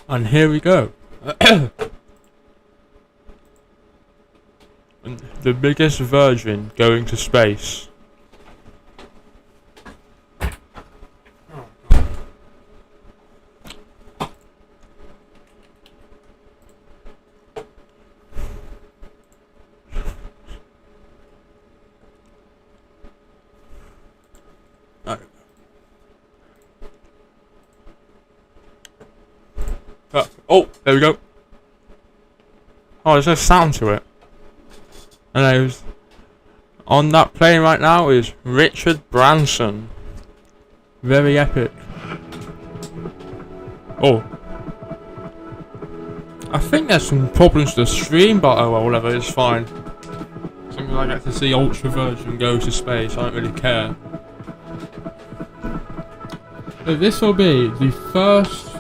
And here we go. The biggest virgin going to space. Oh, there we go. Oh, there's no sound to it. And on that plane right now is Richard Branson. Very epic. Oh. I think there's some problems to the stream, but oh well, whatever, it's fine. Something I get to see Ultra Virgin go to space, I don't really care. So this will be the first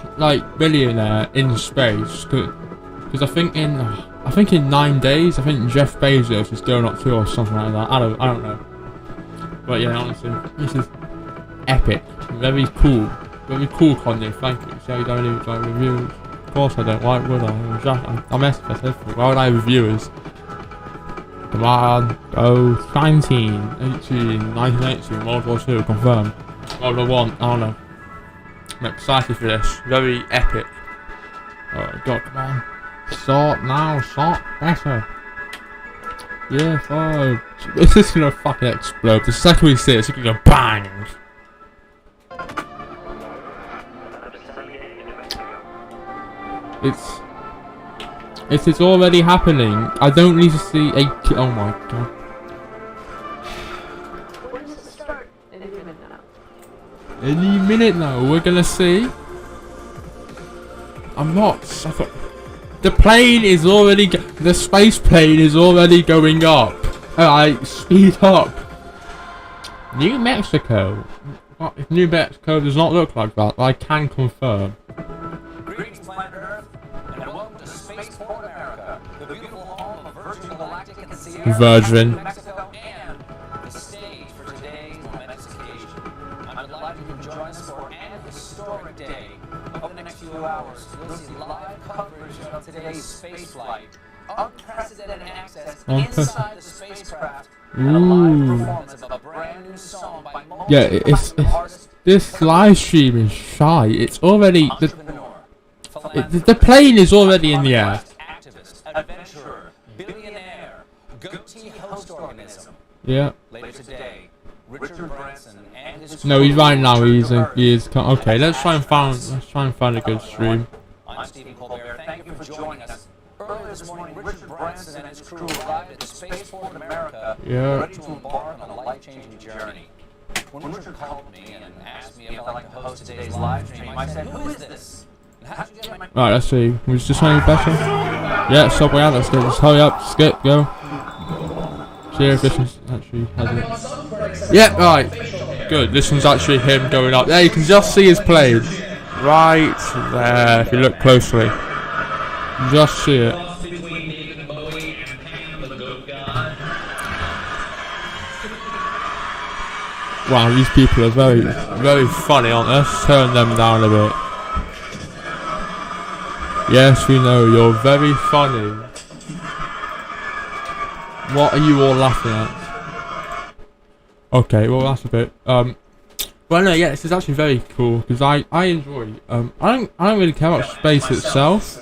billionaire in space, because I think in 9 days, I think Jeff Bezos is going up to or something like that. I don't know. But yeah, honestly, this is epic. Very cool, Kanye. Thank you. See how you don't even like reviews? Of course I don't. Why would I? I'm SFS. Why would I have reviewers? Come on, go 19, 18, 1918, World War 2, confirmed. World War 1, I don't know. I'm excited for this. Very epic. Oh god, come on. Sort now, sort better. Yeah, fine. This is gonna fucking explode. The second we see it, it's gonna go bang. It is already happening. I don't need to see a. Oh my god. Any minute now, we're gonna see. I'm not. The plane is already. The space plane is already going up. Alright, speed up. New Mexico. What if New Mexico does not look like that? I can confirm. Greetings, planet Earth, and welcome to Spaceport America, the beautiful home of Virgin Galactic and Sierra, Virgin. Mexico, and the stage for today's momentous occasion. I'm delighted you can join us for an historic day. Over the next few hours, you'll see live coverage of today's spaceflight, unprecedented access inside the spacecraft, and a live performance of a brand new song by multiple artists. This live stream is shy. It's already the plane is already in the air. Activist, adventurer, billionaire, goatee host organism. Yeah. Later today, Richard Branson and his No, he's right now. He is. Okay, let's try and find a good stream. I'm Stephen Colbert. Thank you for joining us. Earlier this morning, Richard Branson and his crew arrived at Spaceport America, ready to embark on a life-changing journey. When Richard called me and asked me if I'd like to host today's live stream, I said, "Who is this? And how did you get my?" Right, let's see. Was this any better? Yeah, Subway out. Let's do this. Hurry up, skip, go. See if this one's actually has it. Yeah, right. Good. This one's actually him going up. There, you can just see his plane. Right there, if you look closely. Just see it. Wow, these people are very, very funny, aren't they? Let's turn them down a bit. Yes, we know, you're very funny. What are you all laughing at? Okay, well that's a bit, well no, yeah, this is actually very cool, because I enjoy, I don't really care about space itself,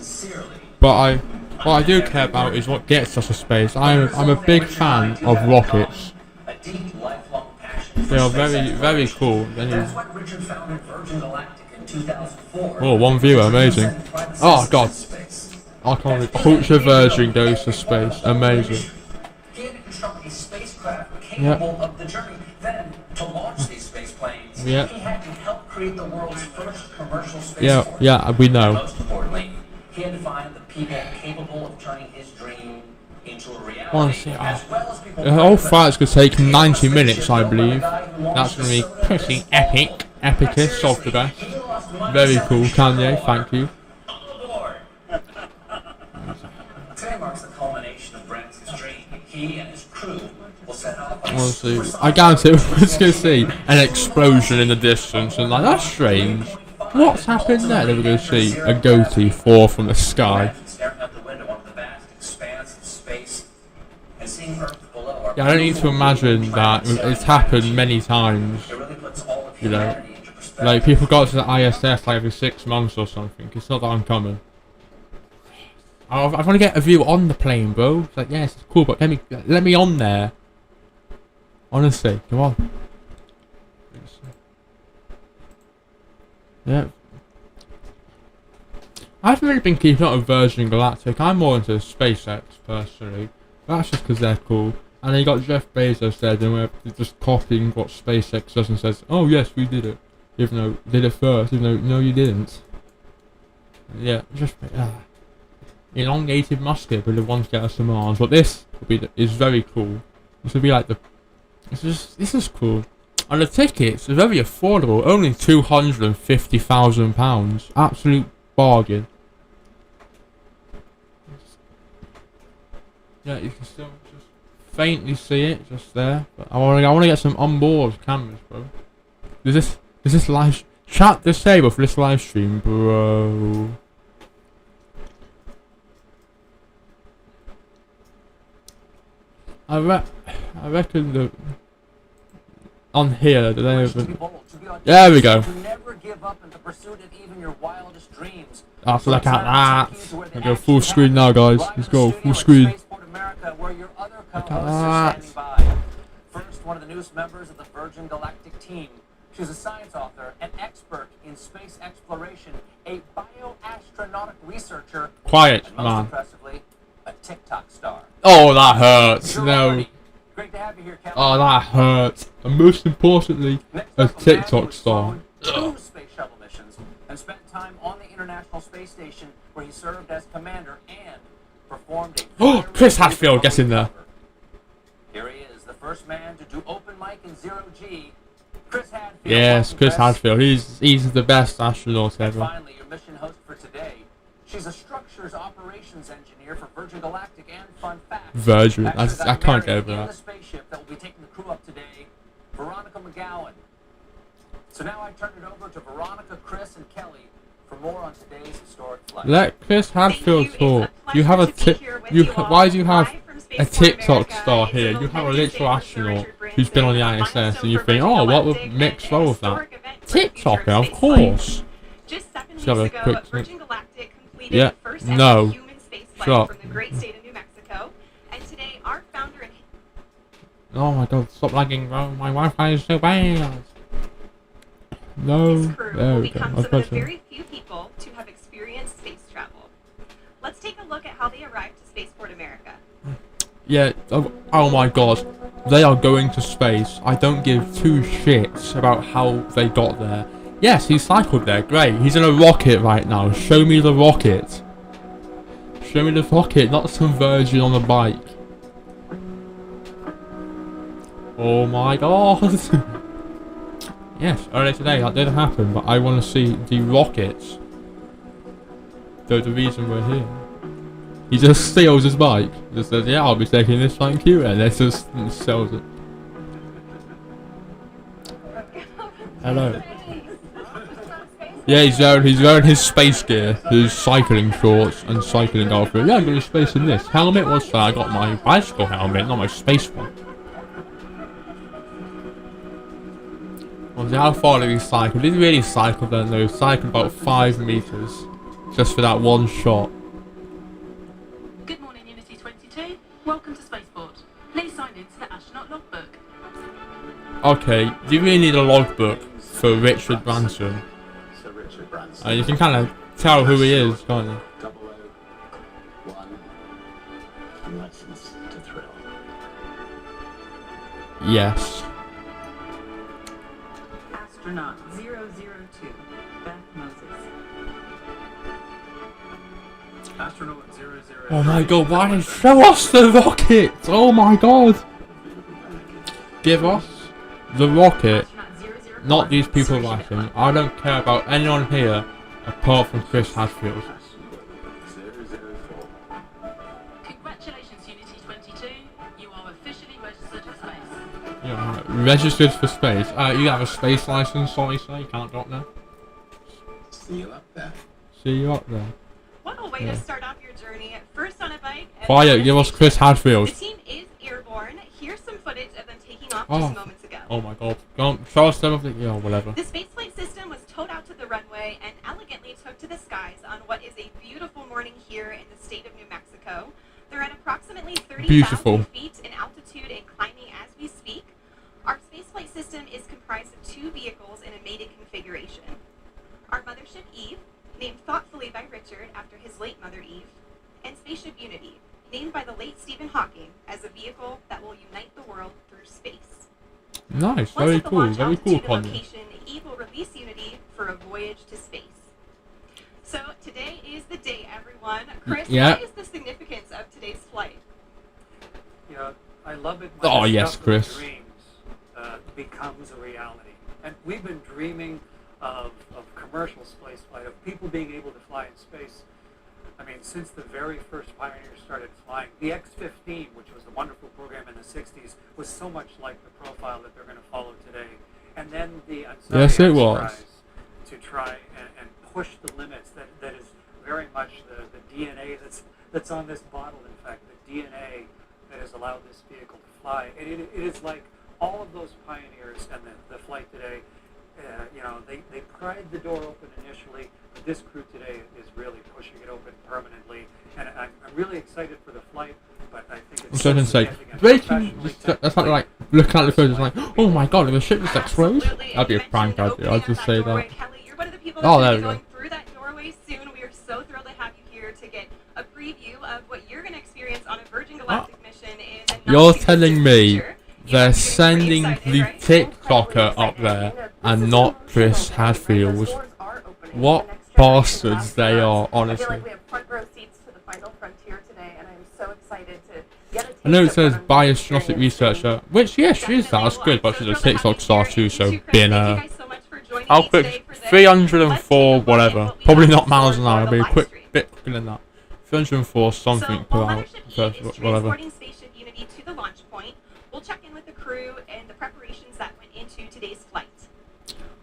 but what I do care about is what gets us to space. I'm a big fan of rockets. They are very, very cool. Oh, one viewer, amazing. Oh god. Ultra Virgin goes to space, amazing. Yep. Yeah. Yeah, we know. He had to find the people capable of turning his dream into a reality. Honestly, the whole fight's going to take 90 minutes, I believe. That's going to be pretty epic. Epicest of the best. Very cool, Kanye, thank you. Today marks the culmination of Branson's dream. He and his crew will set off. Honestly, I guarantee we're just going to see an explosion in the distance, and like, that's strange. What's happened there? They were going to see a goatee fall from the sky. Staring out the window onto the vast expanse of space and seeing Earth below our Yeah, I don't need to imagine that it's happened many times. It really puts all of You know, humanity into perspective. like people go to the ISS like every 6 months or something. It's not that uncommon. I want to get a view on the plane, bro. It's like, yes, it's cool, but let me on there. Honestly, come on. Yeah. I haven't really been keeping up with Virgin Galactic. I'm more into SpaceX personally. That's just because they're cool. And then you got Jeff Bezos there, and we're just copying what SpaceX does and says, "Oh yes, we did it," even though we did it first. Even though no, you didn't. Yeah, just elongated musket, but the ones get us to Mars. But this will be is very cool. This will be like the. This is cool. And the tickets are very affordable, only £250,000. Absolute bargain. Yeah, you can still just faintly see it just there. But I want to get some onboard cameras, bro. Is this live? Chat disable for this live stream, bro. I reckon the. On here, there we go. Oh, so look at that. I go full screen now, guys. Let's go full screen. Look at that. First, one of the newest members of the Virgin Galactic team. She's a science author, an expert in space exploration, a bioastronautic researcher, Quiet, and most man. impressively, a TikTok star. Oh, that hurts. No. Great to have you here, Kelly. Oh, that hurts. And most importantly, Next a up, man TikTok who star. flew 2 space shuttle missions and spent time on the International Space Station where he served as commander and performed a Oh, very Chris Hadfield gets in there. cover. Here he is, the first man to do open mic in 0G. Chris Hadfield. Yes, Welcome, Chris Hadfield. He's the best astronaut And ever. finally, your mission host for today. She's a structures operations engineer for Virgin Galactic, and fun fact. Virgin. Actually, I can't get over in that. the spaceship that will be taking the crew up today, Veronica McGowan. So now I turn it over to Veronica, Chris, and Kelly for more on today's historic flight. Let Chris Hadfield talk. You have a why do you have a TikTok star here? You have a literal astronaut who's been on the ISS, and you think, oh, what would mix well with that? TikToker, of course. Just seconds Shall I ago, quick- Virgin Galactic completed Yeah, the first no. ever human space flight Shut up. from the great state of New Mexico. And today, our founder and Oh my god, stop lagging, bro. My Wi-Fi is so bad. No. his crew There will we go. become I was some about of the to. very few people to have experienced space travel. Let's take a look at how they arrived to Spaceport America. Yeah, oh my god. They are going to space. I don't give two shits about how they got there. Yes, he cycled there, great. He's in a rocket right now. Show me the rocket. Show me the rocket, not some virgin on a bike. Oh my god. Yes, earlier today that did happen, but I want to see the rockets. They're the reason we're here. He just steals his bike. Just says, yeah, I'll be taking this, thank you, and then just sells it. Hello. Yeah, he's wearing his space gear, his cycling shorts and cycling outfit. Yeah, I'm going to space in this. Helmet, what's that? I got my bicycle helmet, not my space one. Well, how far did he cycle? Did he really cycle then though? He cycled about 5 meters. Just for that one shot. Good morning, Unity 22. Welcome to Spaceport. Please sign in to the astronaut logbook. Okay, do you really need a logbook for Richard Branson? Sir Richard Branson. You can kind of tell who he is, can't you? 001. License to thrill. Yes. Astronaut 002, Beth Moses. Astronaut 00. Oh my god, why did show us the rocket? Oh my god. Give us the rocket. Astronaut 001. Not these people writing. I don't care about anyone here apart from Chris Hadfield. 004. Congratulations, Unity 22. You are officially registered for space. Yeah, registered for space. You have a space license, sorry sir, you can't go up there. See you up there. See you up there. What a way Yeah. to start off your journey. First on a bike. and Quiet, then on a give us spaceship. Chris Hadfield. The team is airborne. Here's some footage of them taking off Oh. just moments ago. Oh my god. Go on, show us something. Yeah, whatever. The spaceflight system was towed out to the runway and elegantly took to the skies on what is a beautiful morning here in the state of New Mexico. They're at approximately 30,000 Beautiful. feet in altitude and climbing as we speak. Our spaceflight system is comprised of 2 vehicles in a mated configuration. Our mothership Eve, named thoughtfully by Richard after his late mother Eve, and Spaceship Unity, named by the late Stephen Hawking as a vehicle that will unite the world through space. Nice, Once very at the cool, launch very cool altitude and content. location, Eve will release Unity for a voyage to space. So today is the day, everyone. Chris, Yeah. what is the significance of today's flight? You know, I love it when Oh, the yes, stuff of Chris. dreams becomes a reality. And we've been dreaming of commercial spaceflight, of people being able to fly in space. I mean, since the very first pioneers started flying, the X-15, which was a wonderful program in the 60s, was so much like the profile that they're going to follow today. And then the Ansari Yes, it X was. Prize to try and push the limits. That is very much the DNA that's on this bottle. In fact, the DNA that has allowed this vehicle to fly. And it is like all of those pioneers and the flight today. You know, they pried the door open initially, but this crew today is really pushing it open permanently. And I'm really excited for the flight, but I think I'm it's so gonna say, significant, they professionally, can just, technically. that's like looking at the photos like, oh my god, if a ship just explodes, Absolutely. that'd be a You prank, mentioned I'd do. I'll opening just up say doorway. that. Kelly, you're one of the people Oh, that's there going to we be go. going through that doorway soon. We are so thrilled to have you here to get a preview of what you're going to experience on a Virgin Galactic mission in the You're not-too-distant telling me future. You they're must be pretty sending excited, the right? TikToker up there and not Chris Hadfield. What bastards they are, I feel honestly. like we have front row seats to the final frontier today, and I'm so excited to get a taste I know it of says what I'm biased experiencing. researcher, which yeah, she is that. That's good, but she's a TikTok star too, so being a how quick 304 whatever, probably not miles an hour, it'll be a quick bit quicker than that. 304 something per hour, whatever. Transporting Spaceship Unity to the launch point, we'll check in with the crew and the preparations that went into today's flight.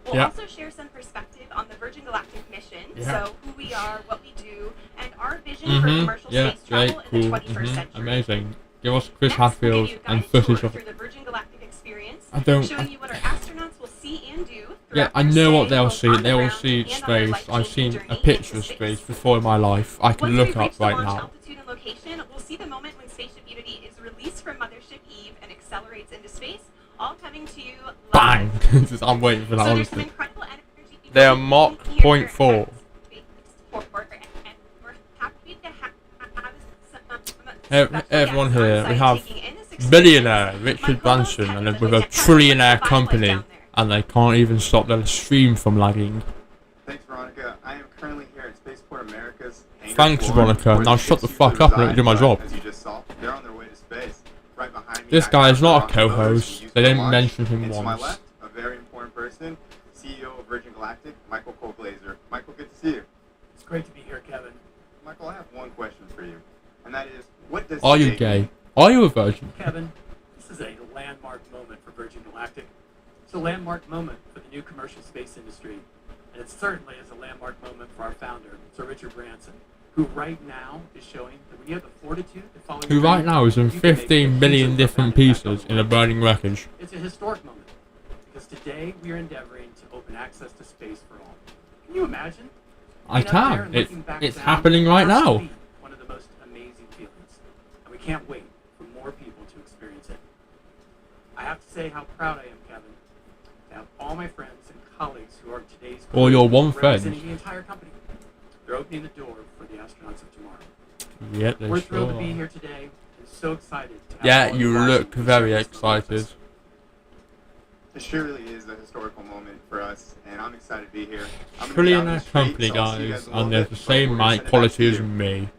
We'll Yeah. also share some perspective on the Virgin Galactic mission, Yeah. so who we are, what we do, and our vision for commercial Yeah, space great, travel in the cool, 21st century. amazing. Give us Chris Next, we'll Hadfield give you a and guided footage tour of through it. the Virgin Galactic experience, I don't. showing you what our astronauts will see and do. Yeah, throughout I their know what stay, they'll both see. on the They will ground see and on their space. I've life-changing seen journey a picture into of space before in my life. I can Once look we up reach the right launch now. altitude and location, we'll see the moment when Spaceship Unity is released from Mothership Eve and accelerates into space, all coming to you live. Bang! I'm waiting for that, So there's some honestly. incredible energy. They are Mach here .4. at Spaceport, and we're happy to have Everyone special here, guests we on have site taking in this experience. billionaire My Richard co-host Branson Kevin and will with a get to tell you trillionaire about company, down there. and they can't even stop their stream from lagging. Thanks, Veronica. I am currently here at Spaceport America's hangar Thanks, floor, Veronica. where Now the shut the ships fuck usually up and let me do my reside, job. but As you just saw, they're on their way to space. Right behind me, This I guy have is not a Rocket Motors, co-host. who used They to didn't launch. mention him And to my once. left, a very important person, CEO of Virgin Galactic, Michael Colglazer. Michael, good to see you. It's great to be here, Kevin. Michael, I have one question for you, and that is, what does Are you today gay? mean? Are you a virgin? Kevin, this is a landmark moment for Virgin Galactic. It's a landmark moment for the new commercial space industry. And it certainly is a landmark moment for our founder, Sir Richard Branson, who right now is showing that when you have the fortitude to follow Who your right dreams, now is in you can make 15 huge million and different profound impact on pieces the in a world. burning wreckage. It's a historic moment because today we are endeavoring to open access to space for all. Can you imagine? I Being up there can. and It's looking back it's down happening right has to now. be one of the most amazing feelings, and we can't wait for more people to experience it. I have to say how proud I am, Kevin, to have all my friends and colleagues who are today's Or your one representing friend. the entire company. They're opening the door for the astronauts of tomorrow. Yeah, they We're sure thrilled to be are. here today and so excited to have Yeah, all you watching look and very sharing this moment with excited. us. It surely is a historical moment for us, and I'm excited to be here. I'm gonna be out in the Trillionaire streets, company, so I'll see you guys, in a little and they're bit, the but same we're gonna mic send it back quality to as you. me.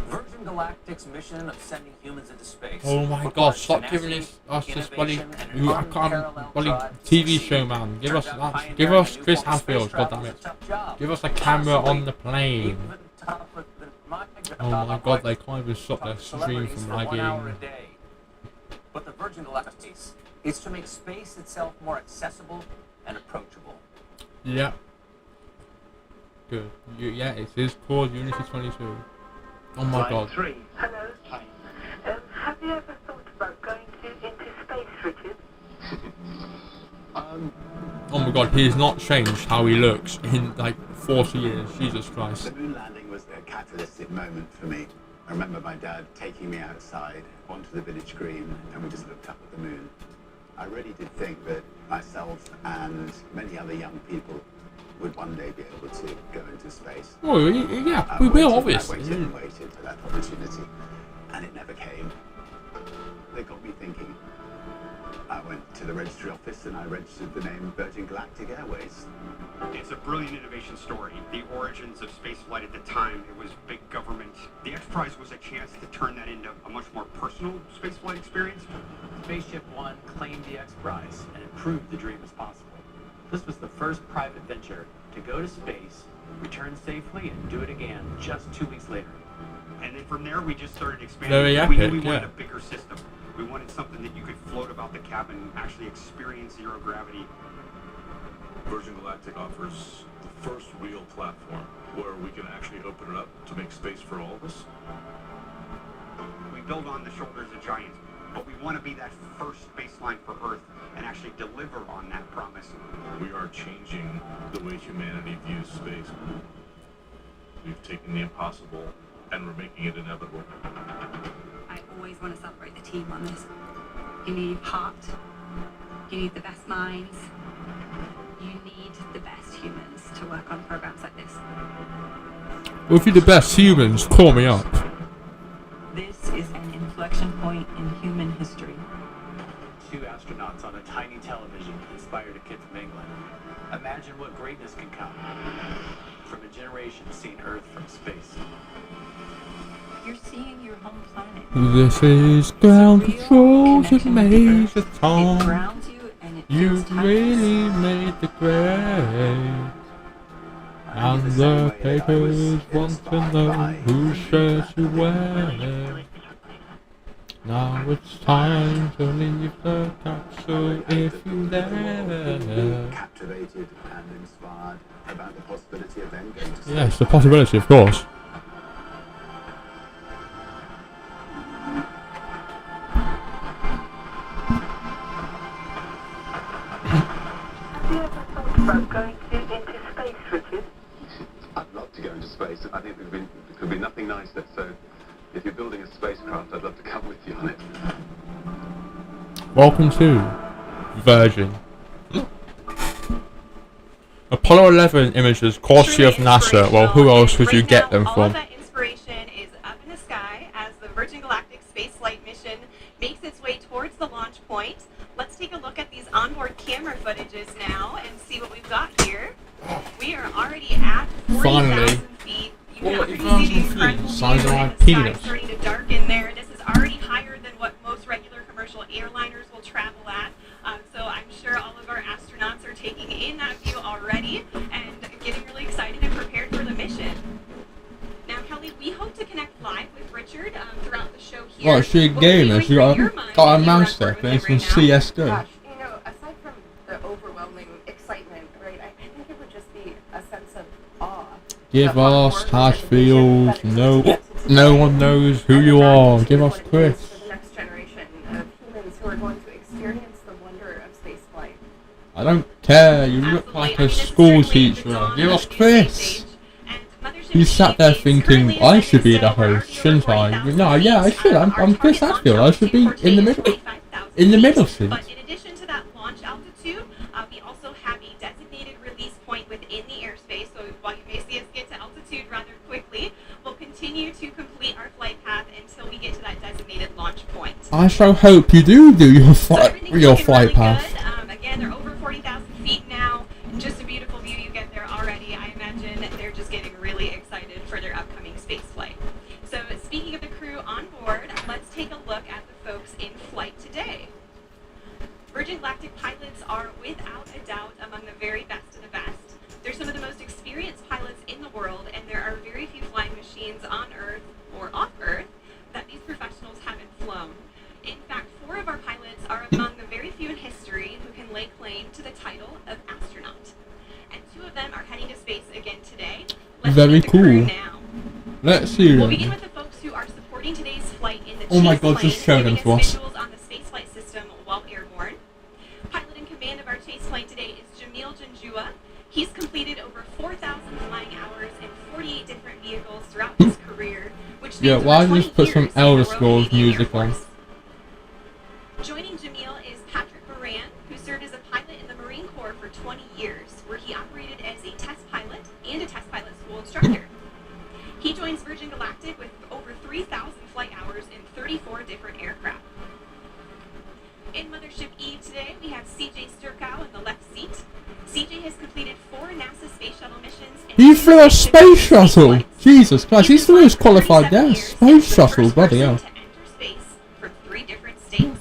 Virgin Galactic's mission of sending humans into space. Oh my god, requires stop tenacity, giving us this bloody innovation, and I can't unparalleled bloody drive to TV succeed. show, man. Give us Turns out that. Give pioneering us a new Chris form of space Hadfield, travel goddammit. is a tough job. Give us a camera Possibly on the plane. even tougher than my job. Oh my god, they can't even stop their stream Celebrities from for 1 hour a lagging. day. But the Virgin Galactic is to make space itself more accessible and approachable. Yeah. good. Yeah, it is called Unity 22. Oh my god. 3. Hello. Hi. Have you ever thought about going into space, Richard? Oh my god, he has not changed how he looks in like 40 years. Jesus Christ. The moon landing was a catalytic moment for me. I remember my dad taking me outside onto the village green, and we just looked up at the moon. I really did think that myself and many other young people would one day be able to go into space. Oh, yeah, we will, obviously. I waited and waited for that opportunity, and it never came. They got me thinking. I went to the registry office and I registered the name Virgin Galactic Airways. It's a brilliant innovation story. The origins of spaceflight at the time, it was big government. The X Prize was a chance to turn that into a much more personal spaceflight experience. Spaceship One claimed the X Prize, and it proved the dream was possible. This was the first private venture to go to space, return safely, and do it again just 2 weeks later. And then from there, we just started expanding. Very We knew epic, we wanted yeah. a bigger system. We wanted something that you could float about the cabin and actually experience zero gravity. Virgin Galactic offers the first real platform where we can actually open it up to make space for all of us. We build on the shoulders of giants, but we want to be that first baseline for Earth and actually deliver on that promise. We are changing the way humanity views space. We've taken the impossible and we're making it inevitable. I always want to celebrate the team on this. You need heart. You need the best minds. You need the best humans to work on programs like this. Well, if you're the best humans, call me up. This is an inflection point in human history. 2 astronauts on a tiny television inspired a kid from England. Imagine what greatness can come from a generation seeing Earth from space. You're seeing your home planet. This is ground control to Major It Tom. grounds you and it You feels timeless. really made the grade. And the papers want to know whose shirt you wear. Now it's time to leave the capsule if you dare. Captivated and inspired about the possibility of them going to space. Yes, the possibility, of course. Have you ever thought about going into space, Richard? I'd love to go into space. I think there could be nothing nicer. So if you're building a spacecraft, I'd love to come with you on it. Welcome to Virgin. Apollo 11 images courtesy of NASA. Well, who else would you get them All from? of that inspiration is up in the sky as the Virgin Galactic Spaceflight mission makes its way towards the launch point. Let's take a look at these onboard camera footages now and see what we've got here. We are already at 40,000 feet. You can already see the incredible Size view of my in the sky penis. starting to darken there. This is already higher than what most regular commercial airliners will travel at. So I'm sure all of our astronauts are taking in that view already and getting really excited and prepared for the mission. Now, Kelly, we hope to connect live with Richard throughout the show here. Well, she's a What would be gamer. going She through got your mind a when you mouse were on there board with playing him some right now? CSGO. Gosh, aside from the overwhelming excitement, right, I think it would just be a sense of awe. Give us Hatfield. No one knows who you are. Give us Chris. For the next generation of humans who are going to experience the wonder of spaceflight. I don't care. You look like a school teacher. Give us Chris. You sat there thinking, I should be the host, shouldn't I? No, yeah, I should. I'm Chris Hatfield. I should be in the middle. In the middle seat. But in addition to that launch altitude, we also have a designated release point within the airspace. So while you may see us get to altitude rather quickly, we'll continue to complete our flight path until we get to that designated launch point. I shall hope you do your Everything's your looking flight really path. good. Again, they're over 40,000 feet now. Just a beautiful view you get there already. I imagine they're just getting really excited for their upcoming space flight. So speaking of the crew on board, let's take a look at the folks in flight today. Virgin Galactic pilots are without a doubt among the very best of the best. They're some of the most experienced pilots in the world, and there are very few flying machines on Earth or off Earth that these professionals haven't flown. In fact, 4 of our pilots are among the very few in history who can lay claim to the title of astronaut. And 2 of them are heading to space again today. very to crew cool. now. Let's see We'll begin them. with the folks who are supporting today's flight in the Oh my chase God, plane, just show them giving to us. visuals on the spaceflight system while airborne. Pilot in command of our chase plane today is Jamil Janjua. He's completed over 4,000 flying hours in 48 different vehicles throughout his career, which Yeah, spans why over just 20 put some years in Elder the Royal Scrolls Canadian Air music on? Force. Joining Jamil is Patrick Moran, who served as a pilot in the Marine Corps for 20 years, where he operated as a test pilot and a test pilot school instructor. He joins Virgin Galactic with over 3,000 flight hours in 34 different aircraft. In Mothership Eve today, we have CJ Sturkow in the left seat. CJ has completed 4 NASA space shuttle missions. And He 2 flew a space space shuttle shuttle! flights. Jesus Christ, he's the most qualified there. 37 years Space and was the shuttle, first bloody person hell. to enter space from 3 different states.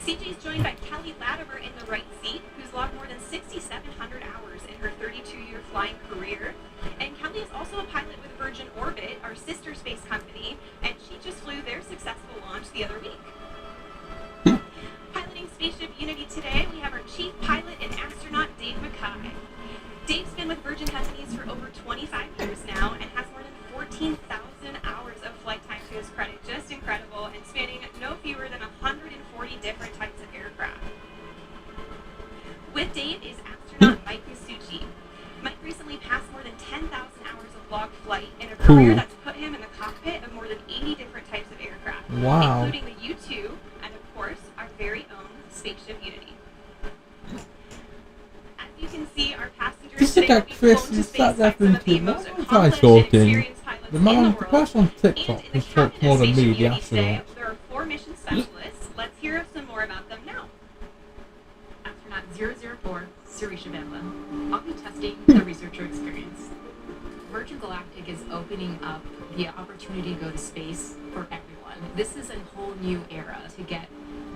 CJ is joined by Kelly Latimer in the right seat, who's logged more than 6,700 hours in her 32-year flying career. And Kelly is also a pilot with Virgin Orbit, our sister space company, and she just flew their successful launch the other week. Piloting Spaceship Unity today, we have our chief pilot and astronaut, Dave Mackay. Dave's been with Virgin Companies for over 25 years now and has more than 14,000 hours of flight time to his credit. Just incredible, and spanning no fewer than 140 different types of aircraft. With Dave is astronaut Mike Masucci. Mike recently passed more than 10,000 hours of logged flight in a career Cool. that's put him in the cockpit of more than 80 different types of aircraft, Wow. including the U-2 and, of course, our very own Spaceship Unity. As you can see, our passengers Just today look will at be Chris flown to and space sat there by some of the thinking, most what was I accomplished and talking? experienced pilots The in man, the the world. person on And TikTok in the who talks cabin more of than me, Spaceship the Unity today, astronaut. there are 4 mission specialists. Let's hear some more about them now. Astronaut 004, Sirisha Bamla. I'll be testing the researcher experience. Virgin Galactic is opening up the opportunity to go to space for everyone. This is a whole new era to get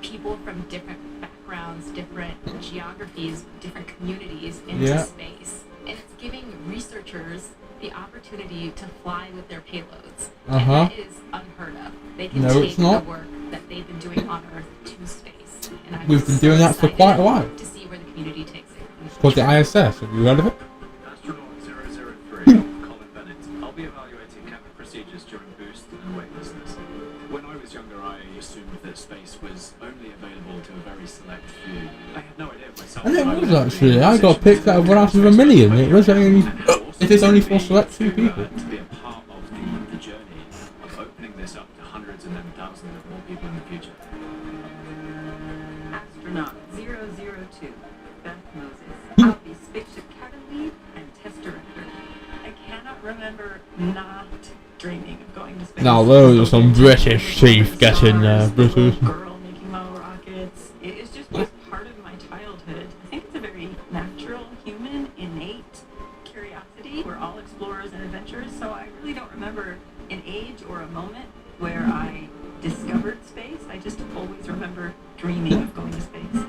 people from different backgrounds, different geographies, different communities into Yeah. space. And it's giving researchers the opportunity to fly with their payloads. Uh-huh. And that is unheard of. They can No, take it's not. the work that they've been doing on Earth to space. And I'm We've been so doing that for quite a excited while. to see where the community takes it. It's called the ISS, have you heard of it? Astronaut 003, Colin Bennett. I'll be evaluating cabin procedures during boost and weightlessness. When I was younger, I assumed that space was only available to a very select few. I had no idea myself. And it that I was would actually. be I got picked out of 1 out of a million. It was only. It is only for select few people. to be a part of the journey of opening this up to hundreds and then thousands of more people in the future. Astronaut 002, Beth Moses. I'll be spaceship cabin lead and test director. I cannot remember not dreaming of going to space. Now those are some British teeth getting British. Girl making model rockets. It's just was part of my childhood. I think it's a very natural, human, innate curiosity. We're all explorers and adventurers, so I really don't remember an age or a moment where I discovered space. I just always remember dreaming of going to space.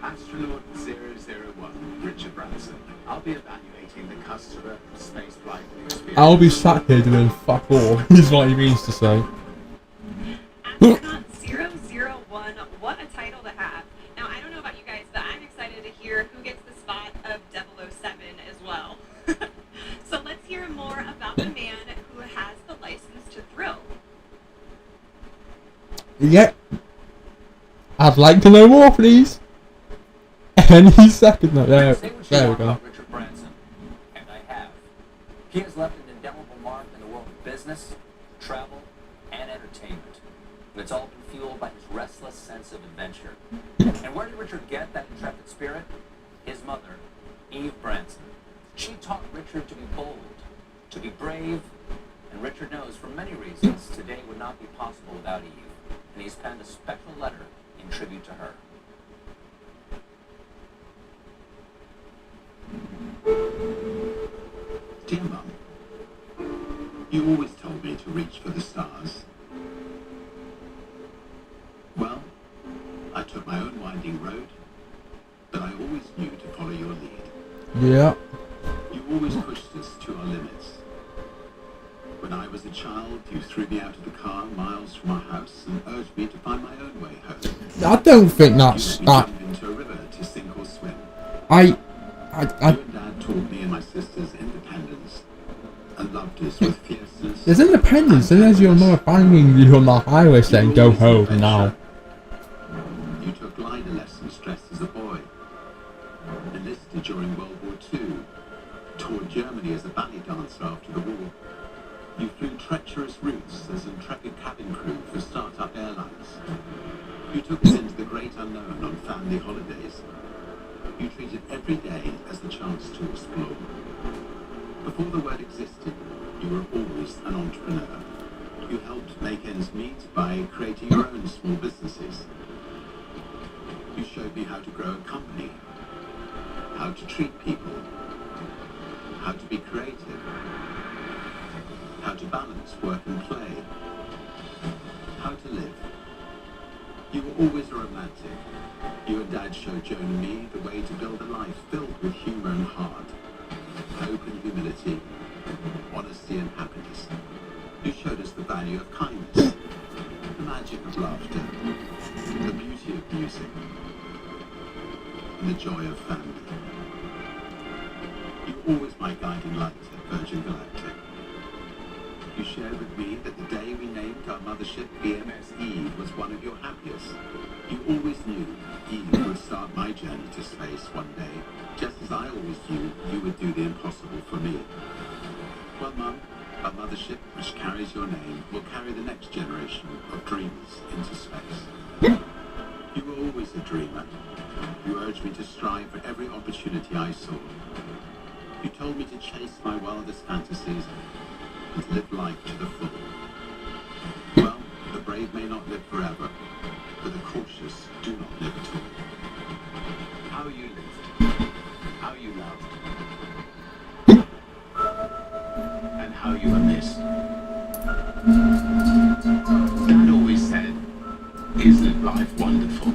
Astronaut 001, Richard Branson. I'll be evaluating the customer spaceflight experience. I'll be sat here doing fuck all, is what he means to say. Astronaut 001, what a title to have. Now, I don't know about you guys, but I'm excited to hear who gets the spot of 007 as well. So let's hear more about the man who has the license to thrill. Yep. I'd like to know more, please. Any second. No, there Say what you we want go. about Richard Branson, and I have. He has left an indelible mark in the world of business, travel, and entertainment. And it's all been fueled by his restless sense of adventure. And where did Richard get that intrepid spirit? His mother, Eve Branson. She taught Richard to be bold, to be brave, and Richard knows for many reasons today would not be possible without Eve. And he's penned a special letter in tribute to her. Dear Mum, you always told me to reach for the stars. Well, I took my own winding road, but I always knew to follow your lead. Yeah. You always pushed us to our limits. When I was a child, you threw me out of the car miles from our house and urged me to find my own way home. I don't think that's You let me jump into a river to sink or swim. I You and Dad taught me and my sisters independence and loved us with fierceness. There's independence, and there's your mother banging you on the highway saying, go home now. You took glider lessons dressed as a boy, enlisted during World War II, toured Germany as a ballet dancer after the war. You flew treacherous routes as intrepid cabin crew for start-up airlines. You took us into the great unknown on family holidays. You treated every day as the chance to explore. Before the word existed, you were always an entrepreneur. You helped make ends meet by creating your own small businesses. You showed me how to grow a company, how to treat people, how to be creative, how to balance work and play, how to live. You were always a romantic. You and Dad showed Joan and me the way to build a life filled with humour and heart, hope and humility, honesty and happiness. You showed us the value of kindness, the magic of laughter, the beauty of music, and the joy of family. You were always my guiding light at Virgin Galactic. You shared with me that the day we named our mothership VMS Eve was one of your happiest. You always knew Eve would start my journey to space one day, just as I always knew you would do the impossible for me. Well, Mum, our mothership, which carries your name, will carry the next generation of dreamers into space. You were always a dreamer. You urged me to strive for every opportunity I saw. You told me to chase my wildest fantasies and to live life to the full. Well, the brave may not live forever, but the cautious do not live at all. How you lived, how you loved, and how you were missed. Dad always said, isn't life wonderful?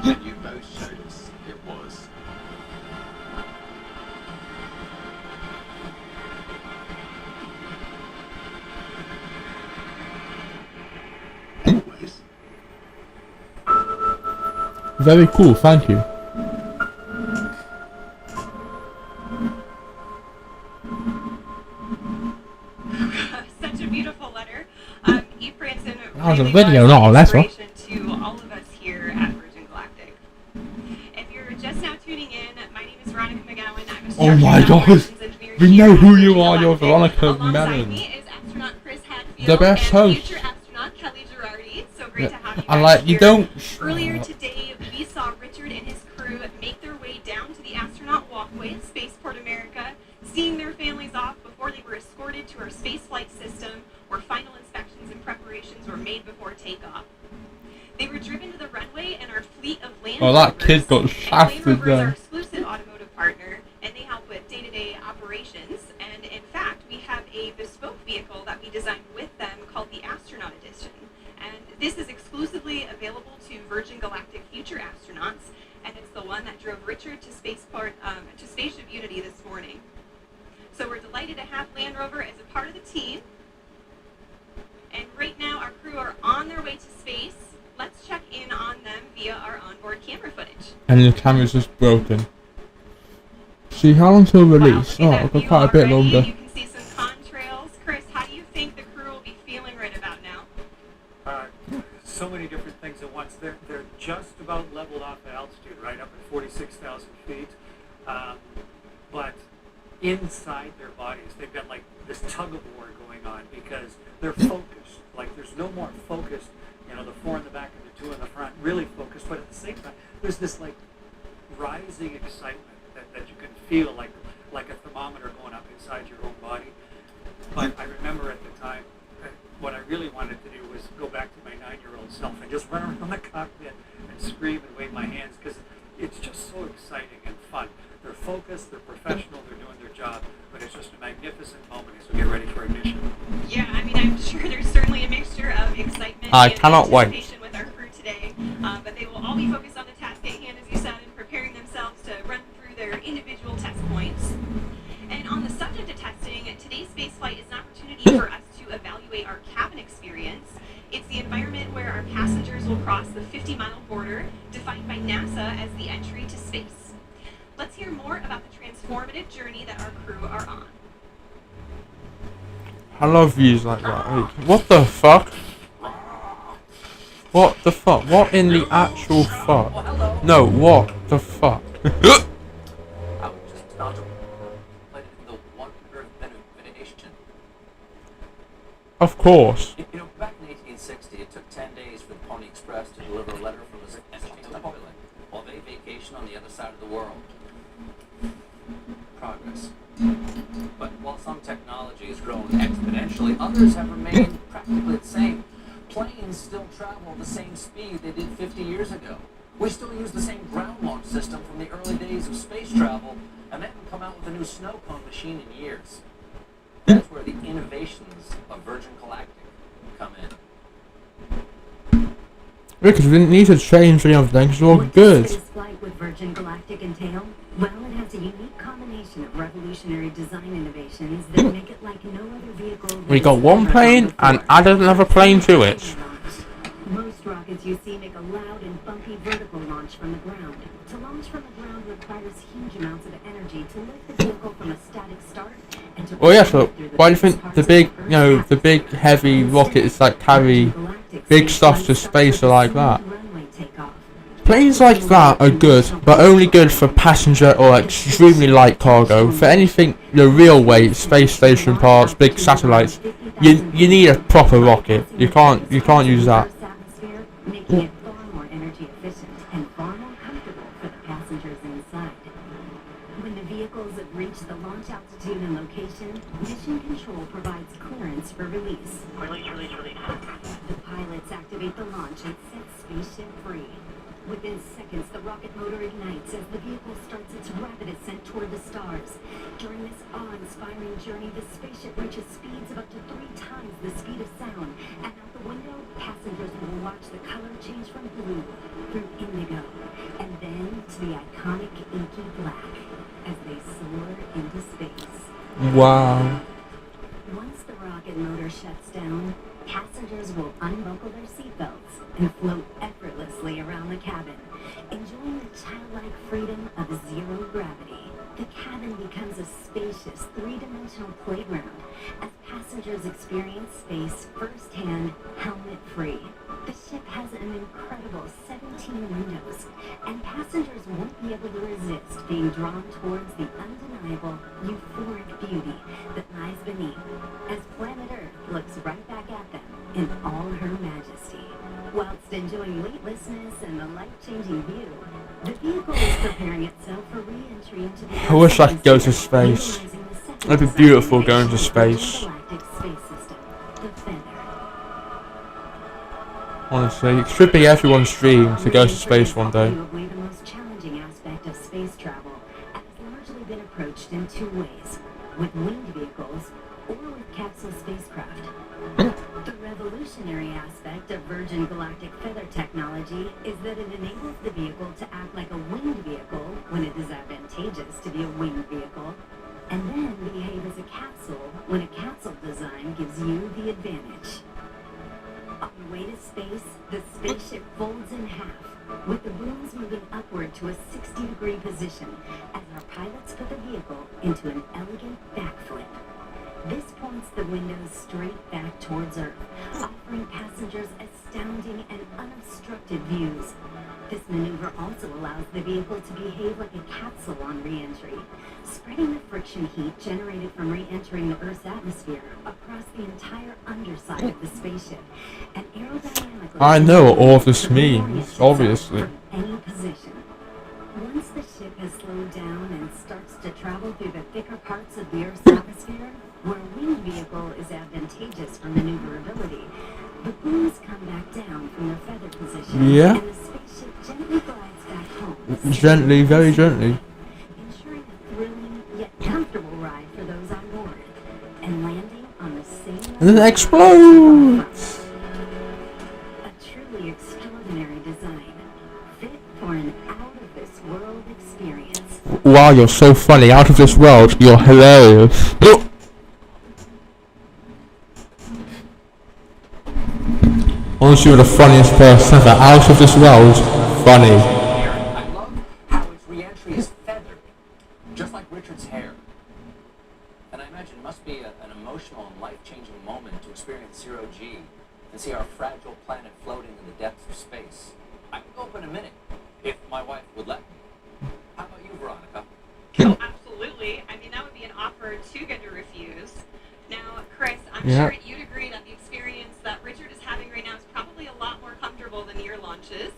And you both showed us it was. Always. Very cool, thank you. Such a beautiful letter. Eve Branson That was a really video, was not a an letter. inspiration to all of us here at Virgin Galactic. If you're just now tuning in, my name is Veronica McGowan. I'm a Oh my structural god, operations engineer we here know at who Virgin you are, you're Galactic. Veronica Alongside Mellon. me is astronaut Chris Hadfield The best and host. future astronaut Kelly Girardi. So great to have you And guys like, you here. don't... Earlier today, we saw Richard and his crew make their way down to the astronaut walkway at Spaceport America, seeing their families off before they were escorted to our space flight system, where final inspections and preparations were made before takeoff. They were driven to the runway in our fleet of Land Oh, that Rovers, kid got and shafted Land Rover is our there. exclusive automotive partner, and they help with day-to-day operations. And in fact, we have a bespoke vehicle that we designed with them called the Astronaut Edition. And this is exclusively available to Virgin Galactic future astronauts, and it's the one that drove Richard to Spaceport, to Spaceship Unity this morning. So we're delighted to have Land Rover as a part of the team. And right now, our crew are on their way to space. Let's check in on them via our onboard camera footage. And the camera's just broken. See, how long till release? Oh, I've got quite a bit longer. You can see some contrails. Chris, how do you think the crew will be feeling right about now? So many different things at once. They're just about leveled off at altitude, right up at 46,000 feet. But inside their bodies, they've got like this tug of war going on because they're focused. Like there's no more focused, you know, the four in the back and the two in the front, really focused. But at the same time, there's this like rising excitement that you can feel like a thermometer going up inside your own body. But I remember at the time, what I really wanted to do was go back to my 9-year-old self and just run around the cockpit and scream and wave my hands because it's just so exciting and fun. They're focused, they're professional, they're doing their job, but it's just a magnificent moment as we get ready for ignition. Yeah, I mean, I'm sure there's certainly a mixture of excitement I and cannot wait. anticipation with our crew today, but they will all be focused on the task at hand, as you said, and preparing themselves to run through their individual test points. And on the subject of testing, today's spaceflight is an opportunity for us to evaluate our cabin experience. It's the environment where our passengers will cross the 50-mile border, defined by NASA as the entry to space. Let's hear more about the transformative journey that our crew are on. I love views like that. Like, what the fuck? What the fuck? What in the actual fuck? No, what the fuck? I was just contemplating the wonder of innovation. Of course. You know, back in 1860, it took 10 days for the Pony Express to deliver a letter from the to the toilet while they vacation on the other side of the world. Progress. But while some technology has grown exponentially, others have remained practically the same. Planes still travel the same speed they did 50 years ago. We still use the same ground launch system from the early days of space travel, and they haven't come out with a new snow cone machine in years. That's where the innovations of Virgin Galactic come in. Because we didn't need to change any of them, it's all good. Space flight with Virgin Galactic entail? Well, it has a unique combination of revolutionary design innovations that make it like no other vehicle. We got one plane and added another plane to it. Most rockets you see make a loud and bumpy vertical launch from the ground. To launch from the ground requires huge amounts of energy to lift the vehicle from a static start and to Oh yeah, so why do you think the big, the big heavy rockets like carry big stuff to space or like that? Planes like that are good, but only good for passenger or extremely light cargo. For anything, the real weight, space station parts, big satellites, you need a proper rocket. You can't use that. Making it far more energy efficient and far more comfortable for the passengers inside. When the vehicles have reached the launch altitude and location, Mission Control provides clearance for release. Release. The pilots activate the launch and set spaceship free. Within seconds, the rocket motor ignites as the vehicle starts its rapid ascent toward the stars. During this awe-inspiring journey, the spaceship reaches speeds of up to 3 times the speed of sound, and out the window, passengers will watch the color change from blue through indigo, and then to the iconic inky black as they soar into space. Wow. Once the rocket motor shuts down, passengers will unbuckle their seatbelts and float effortlessly around the cabin, enjoying the childlike freedom of zero gravity. The cabin becomes a spacious, 3-dimensional playground as passengers experience space firsthand, helmet-free. The ship has an incredible 17 windows, and passengers won't be able to resist being drawn towards the undeniable, euphoric beauty that lies beneath, as planet Earth looks right back at them in all her majesty. Whilst enjoying weightlessness and the life-changing view, the vehicle is preparing itself for re-entry into the I wish I could go to space. It'd be beautiful going to space. Honestly, it should be everyone's dream to go to space one day. The most challenging aspect of space travel has largely been approached in 2 ways, with winged vehicles or with capsule spacecraft. The revolutionary aspect of Virgin Galactic feather technology is that it enables the vehicle to act like a winged vehicle when it is advantageous to be a winged vehicle, and then behave as a capsule when a capsule design gives you the advantage. On the way to space, the spaceship folds in half, with the booms moving upward to a 60-degree position as our pilots put the vehicle into an elegant backflip. This points the windows straight back towards Earth, offering passengers astounding and unobstructed views. This maneuver also allows the vehicle to behave like a capsule on re-entry, spreading the friction heat generated from re-entering the Earth's atmosphere across the entire underside of the spaceship, and aerodynamically... I know what all of this means, obviously. From any position. Once the ship has slowed down and starts to travel through the thicker parts of the Earth's atmosphere, where a winged vehicle is advantageous for maneuverability, the booms come back down from their feather position, Yeah. and the spaceship gently glides back home. Gently, very gently. Ensuring a thrilling yet comfortable ride for those on board, and landing on the same... And then it explodes! A truly extraordinary design, fit for an out-of-this-world experience. Wow, you're so funny. Out of this world, you're hilarious. Honestly, you're the funniest person ever. Out of this world, funny. I love how its re-entry is feathered. Richard's hair. And I imagine it must be an emotional and life-changing moment to experience zero-G and see our fragile planet floating in the depths of space. I could go up in a minute, if my wife would let me. How about you, Veronica? Oh, absolutely. I mean, that would be an offer too good to refuse. Now, Chris, I'm sure you'd agree that the experience that Richard is having right now is probably a lot more comfortable than your launches.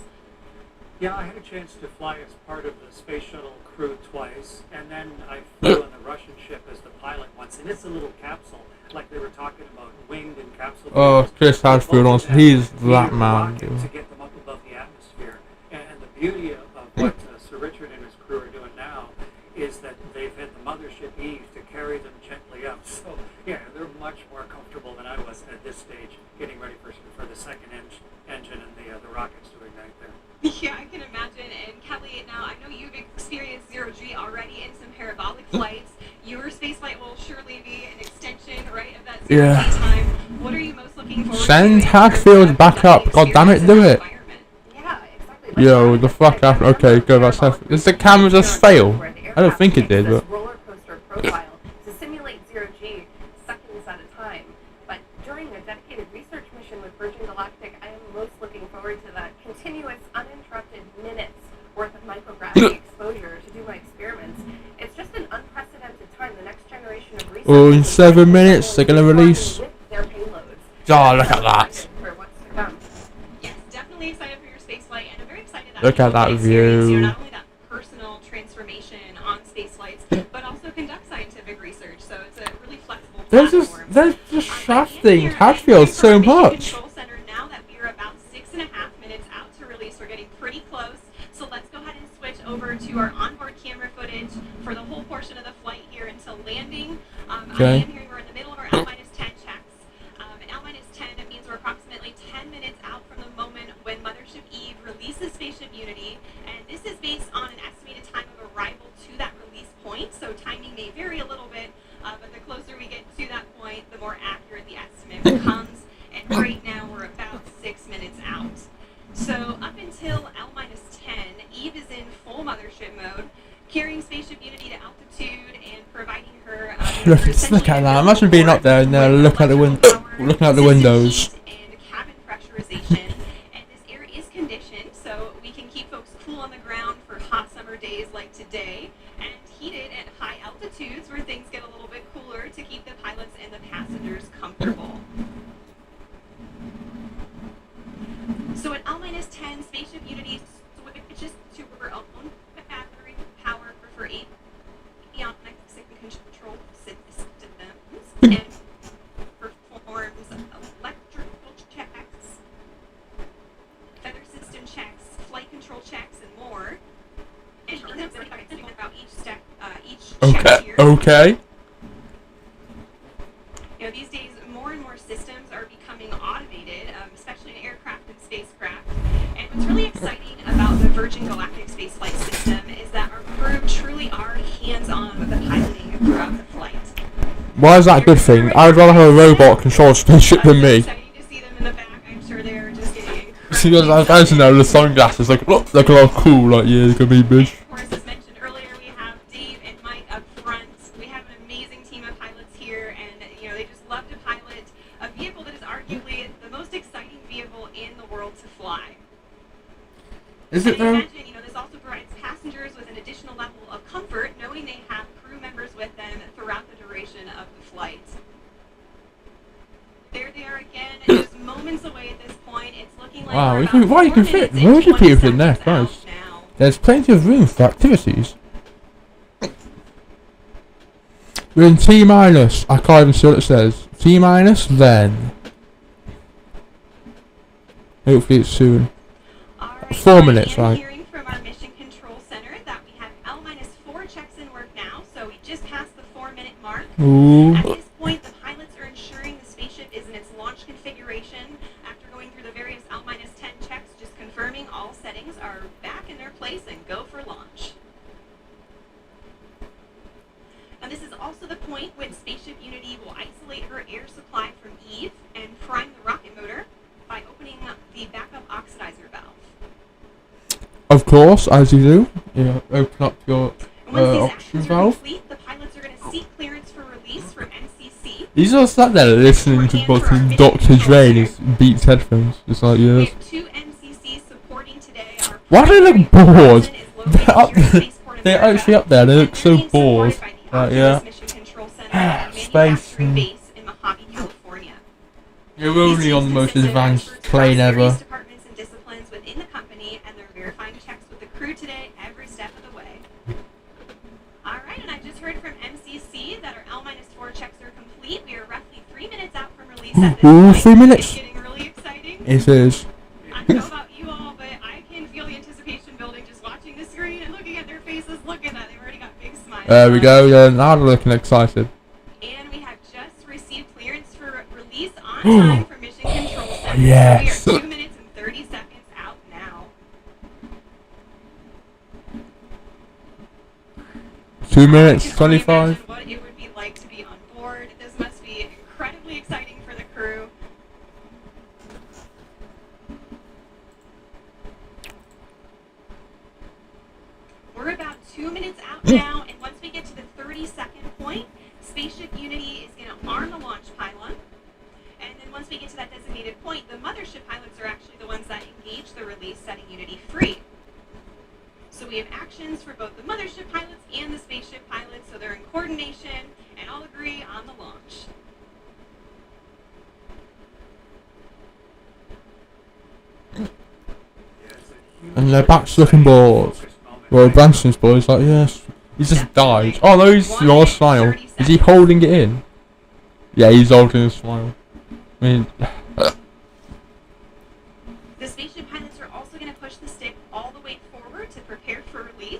Yeah, I had a chance to fly as part of the space shuttle crew twice, and then I flew on the Russian ship as the pilot once, and it's a little capsule, like they were talking about, winged and capsule. Oh, Chris Hadfield, he's that man. To get them up above the atmosphere. And the beauty of what Sir Richard and his crew are doing now is that they've had the mothership Eve to carry them gently up. So, yeah, they're much more comfortable than I was at this stage, getting ready for the second engine and the rockets to ignite there. Yeah, I can imagine. And Kelly, now I know you've experienced zero-G already in some parabolic flights. Your spaceflight will surely be an extension, right, of that zero-G time. What are you most looking forward to? Send Hadfield back up. God damn it, do it. Yeah, exactly. Yo, the fuck up. Okay, go back. Does the camera just fail? I don't think it did, but. Roller coaster profile to simulate zero-G seconds at a time. But during a dedicated research mission with Virgin Galactic, I am most looking forward to that continuous, uninterrupted minutes worth of microgravity exposure to do my experiments. It's just an unprecedented time. The next generation of research. Oh, in 7 minutes they're gonna release. Their payloads. Oh, look at that. For what's to come. Yes, definitely excited for your spaceflight, and I'm very excited that Look at that view. not only that personal transformation on space flights, but also conduct scientific research. So it's a really flexible platform. They're just shafting Hadfield so much. Control center, now that we're about 6.5 minutes out to release, we're getting pretty close. So let's go ahead and switch over to our onboard camera footage for the whole portion of the flight here until landing. I am hearing we're in the middle of our L-10 checks. And L-10, it means we're approximately 10 minutes out from the moment when Mothership Eve releases Spaceship Unity. And this is based on an estimated time of arrival to that release point. So timing may vary a little bit, but the closer we get to that point, the more accurate the estimate becomes. And right now we're about 6 minutes out. So up until L-10, Eve is in full mothership mode, carrying Spaceship Unity to altitude and providing her Look at that. Imagine being up there and looking at the windows. And cabin pressurization. And this air is conditioned, so we can keep folks cool on the ground for hot summer days like today, and heated at high altitudes where things get a little bit cooler to keep the pilots and the passengers comfortable. So at L-10, Spaceship Unity switches to her own battery power for avionics and control systems and performs electrical checks, feather system checks, flight control checks, and more. And about each check here. Okay. You know, these days, more and more systems are becoming automated, especially in aircraft and spacecraft. And what's really exciting about the Virgin Galactic spaceflight system is that our crew truly are hands-on with the piloting throughout the flight. Why is that a good thing? I would rather have a robot control a spaceship than me. Exciting to see them in the back. I'm sure they're just getting See, as you know, the sunglasses, like, look, they're all cool, like, yeah, they're gonna be bitch. Of course, as mentioned earlier, we have Dave and Mike up front. We have an amazing team of pilots here, and you know they just love to pilot a vehicle that is arguably the most exciting vehicle in the world to fly. Is it though? Imagine, you know, this also provides passengers with an additional level of comfort, knowing they have crew members with them throughout the duration of the flight. There they are again, just moments away at this point. It's looking like Wow, you can fit loads of people in there, guys. There's plenty of room for activities. We're in T minus. I can't even see what it says. T minus, then. Hopefully it's soon. 4 minutes, right? Hearing from our mission control center that we have L-4 checks in work now, so we just passed the 4-minute mark. Ooh. At this point, the pilots are ensuring the spaceship is in its launch configuration. After going through the various L-10 checks, just confirming all settings are back in their place and go for launch. Now this is also the point when Spaceship Unity will isolate her air supply from Eve and prime the rocket motor by opening up the backup oxidizer valve. Of course, as you do. Yeah, open up your oxygen valve. Complete, the He's all sat there listening to fucking Dr. Dre in his Beats headphones. It's like, yes. Two MCCs supporting today are Why do they look bored? They're up there. They're actually up there. They look so bored. Yeah. Space. base in Mojave, California. You're only on the most advanced plane ever. Departments and disciplines within the company, and they're verifying checks with the crew today every step of the way. Alright, and I just heard from MCC that our L-4 checks are complete. We are roughly 3 minutes out from release at this point. 3 minutes? It's getting really exciting. It is. I don't know about you all, but I can feel the anticipation building just watching the screen and looking at their faces. Look at that, they've already got big smiles. There we go, yeah, now they're looking excited. And we have just received clearance for release on time for Mission Control Center. Yes. So we are 2 minutes and 30 seconds out now. 2 minutes, 25. What it would be like to be on board. This must be incredibly exciting for the crew. We're about 2 minutes out now, and once we get to the 30-second point, Spaceship Unity is going to arm the launch pylon. And then once we get to that designated point, the mothership pilots are actually the ones that engage the release, setting Unity free. So we have actions for both the mothership pilots and the spaceship pilots, so they're in coordination and all agree on the launch. And their backs looking bored. Well, Branson's boy's like, yes. He just died. Oh no, he's got a smile. Is he holding it in? Yeah, he's holding a smile. I mean... The spaceship pilots are also going to push the stick all the way forward to prepare for release.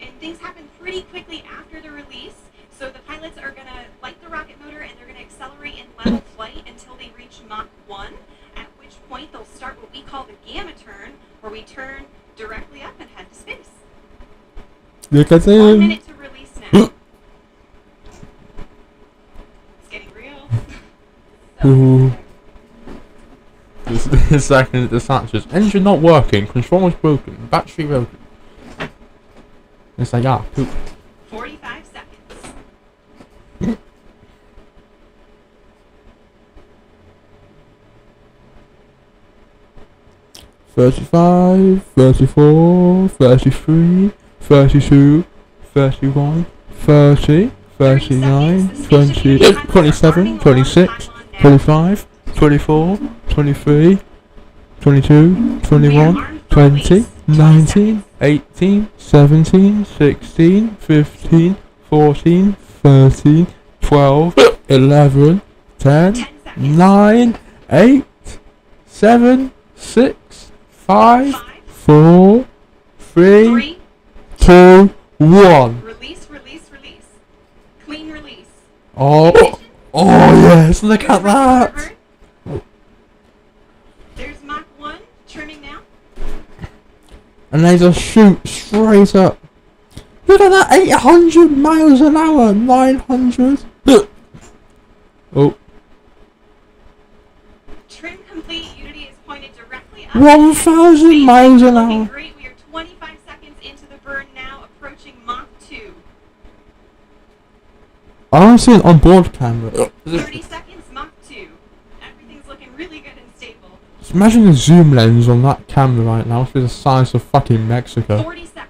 And things happen pretty quickly after the release, so the pilots are going to light the rocket motor and they're going to accelerate in level flight until they reach Mach 1, at which point they'll start what we call the gamma turn, where we turn directly up and head to space. Look at 1 him. minute to release now. It's getting real. Ooh. The second it dispatches. Engine not working, controls broken, battery broken. It's like, ah, poop. 45 seconds. 35, 34, 33, 32, 31, 30, 39, 20, 27, 26, 25, 24, 23, 22, 21, 20, 19, 18, 17, 16, 15, 14, 13, 12, 11, 10, 9, 8, 7, 6, 5, 4, 3, 2, 1. Release, release, release. Clean release. Oh, oh yes, look at that. There's Mach 1, trimming now. And they just shoot straight up. Look at that, 800 miles an hour, 900. Oh. Trim complete, Unity is pointed directly up. 1,000 miles an Looking hour. great, we are 25 seconds into the burn now, approaching Mach 2. I don't see an onboard camera. 30 seconds, Mach 2. Everything's looking really good and stable. Just imagine the zoom lens on that camera right now. It's the size of fucking Mexico. 40 seconds.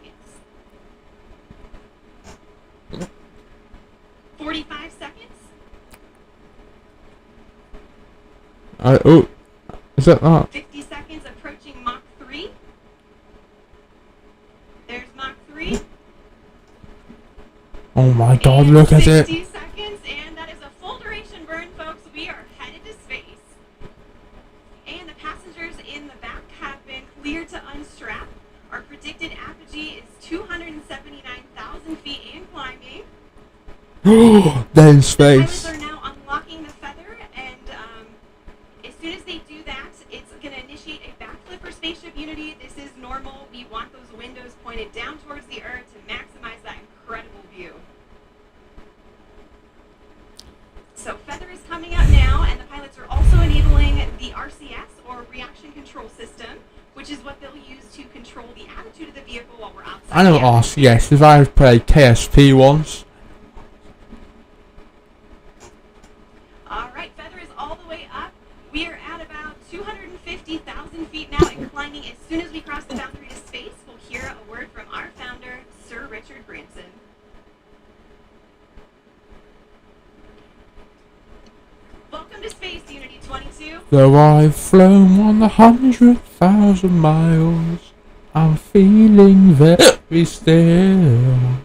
45 seconds. Oh, is that that? 50 seconds, approaching Mach 3. There's Mach 3. Oh my god, look at it. 60 seconds, and that is a full duration burn, folks. We are headed to space. And the passengers in the back have been cleared to unstrap. Our predicted apogee is 279,000 feet and climbing. They're in The space. pilots are now unlocking the feather, and as soon as they do that, it's going to initiate a backflip for Spaceship Unity. This is normal. We want those windows pointed down towards the Earth to maximize that incredible view. So feather is coming up now, and the pilots are also enabling the RCS, or Reaction Control System, which is what they'll use to control the attitude of the vehicle while we're outside. I know RCS, because I've played KSP once. soon as we cross the boundary to space, we'll hear a word from our founder, Sir Richard Branson. Welcome to Space Unity 22. Though I've flown 100,000 miles, I'm feeling very still.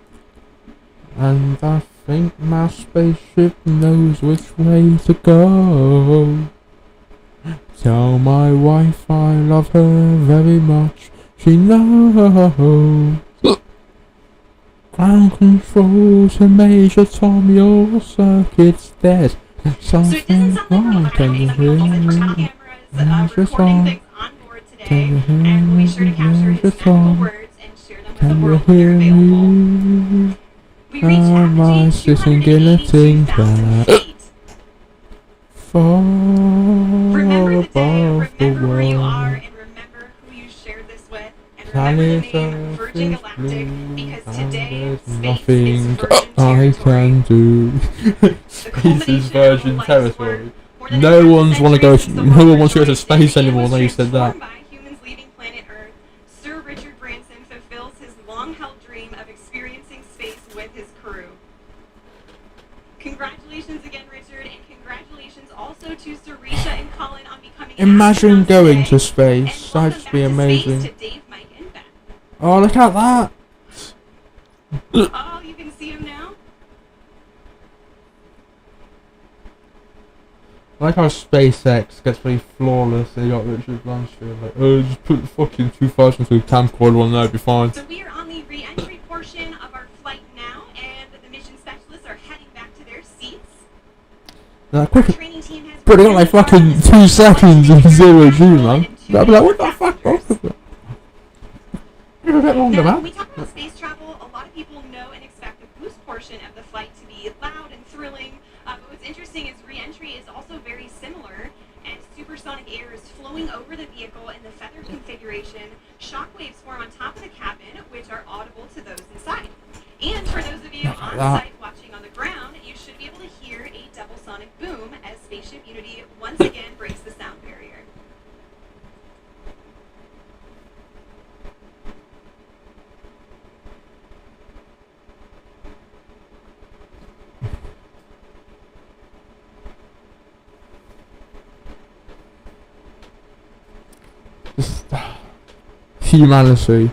And I think my spaceship knows which way to go. Tell my wife I love her very much, she knows. Ground control to Major Tom, your circuit's dead. Something wrong, can you hear me? Major Tom, can you hear me? Major Tom, can you hear me? Am I sitting in a tin can? Far above the world. Planet Earth is blue, and there's nothing I can do. Space is virgin territory. No one wants to go to space anymore. Now you said that. Sir Richard Branson fulfills his long-held dream of experiencing space with his crew. Congratulations again, Richard, and congratulations also to Sarisha and Colin on becoming. Imagine going to space. That'd just be amazing. Oh, look at that! Oh, you can see him now? I like how SpaceX gets really flawless. They got Richard Branson like, oh, just put the fucking 2002 camcorder on there, it'll be fine. So we are on the re-entry portion of our flight now, and the mission specialists are heading back to their seats. Quick. Bro, they got like fucking 2 seconds in 0G, man. I'd be like, what the fuck? A bit longer, now, man. when we talk about space travel, a lot of people know and expect the boost portion of the flight to be loud and thrilling. But what's interesting is re-entry is also very similar, and supersonic air is flowing over the vehicle in the feathered configuration. Shockwaves form on top of the cabin, which are audible to those inside. And for those of you on site watching on the ground, you should be able to hear a double sonic boom as Spaceship Unity once again breaks the sound barrier. Humanity.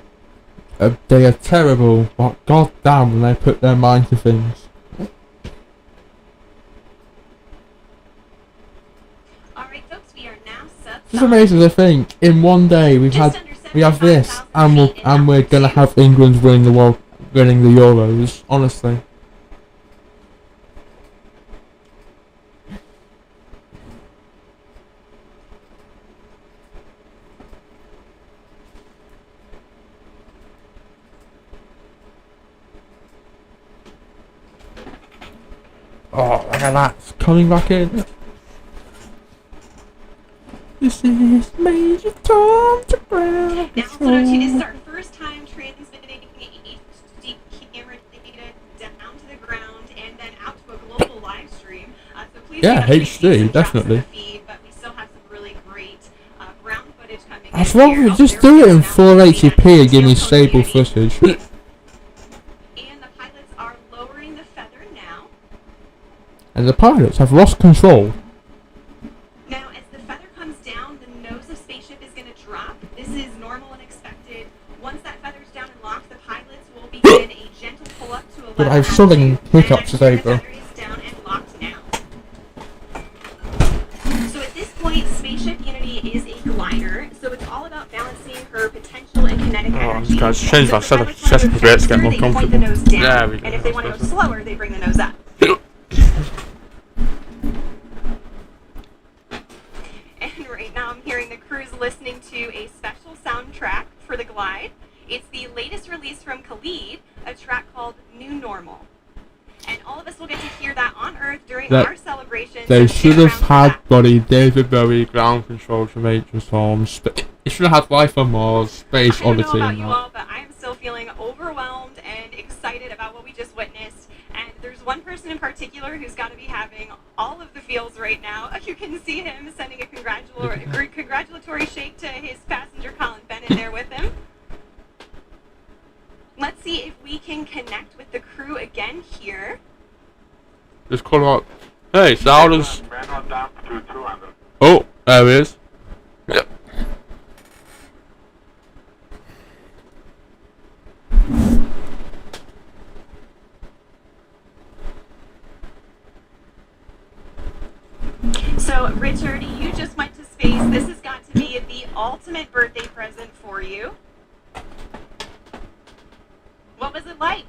They are terrible, but goddamn when they put their mind to things. Alright folks, we are now It's amazing to think in one day we have this and we're gonna have England winning the Euros, honestly. Oh, look at that. It's coming back in. This is Major Tom to ground. Now, Sonochi, this is our first time transmitting HD camera data down to the ground and then out to a global live stream. So please HD, definitely. Feed, but we still have some really great ground footage coming in. I'd rather just do it in 480p and give me stable footage. And the pilots have lost control. Now, as the feather comes down, the nose of Spaceship is going to drop. This is normal and expected. Once that feather's down and locked, the pilots will begin a gentle pull-up to a level. But I've struggling hiccups today, bro. Down and locked now. So at this point, Spaceship Unity is a glider, so it's all about balancing her potential and kinetic energy. Guys, change my setup a bit to get more comfortable. Yeah, we go. And if they want to go slower, they bring the nose up. And right now I'm hearing the crew's listening to a special soundtrack for the glide. It's the latest release from Khalid, a track called New Normal. And all of us will get to hear that on Earth during our celebration. They should have had David Bowie ground control to Major Tom. It should have had Life on Mars, Space Oddity. I don't know about you all, but I am still feeling overwhelmed and excited about what we just witnessed. And there's one person in particular who's got to be having all of the feels right now. You can see him sending a congratulatory shake to his passenger Colin Bennett there. Just call him up. Hey, so how does... Manual dump to 200. Oh, there he is. Yep. So, Richard, you just went to space. This has got to be the ultimate birthday present for you. What was it like?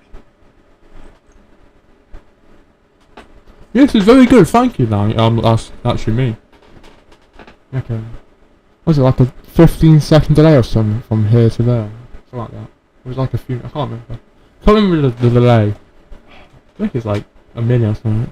Yes, it's very good, thank you, now. That's actually me. Okay. Was it like a 15-second delay or something from here to there? Something like that. It was like a few... I can't remember. I can't remember the delay. I think it's like a minute or something.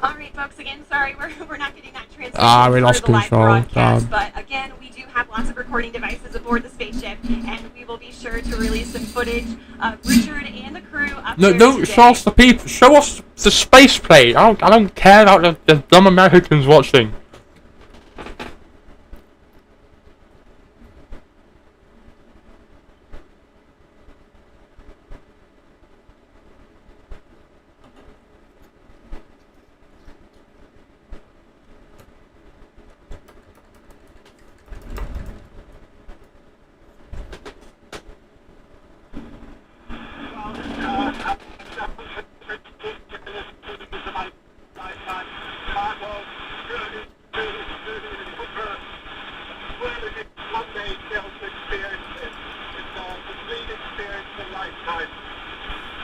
Alright, folks, again, sorry, we're not getting that transmission We lost for the live control. broadcast, but again, we do have lots of recording devices aboard the spaceship, and we will be sure to release some footage of Richard and the crew up No, there don't today. show us the people. Show us the space plane. I don't care about the dumb Americans watching.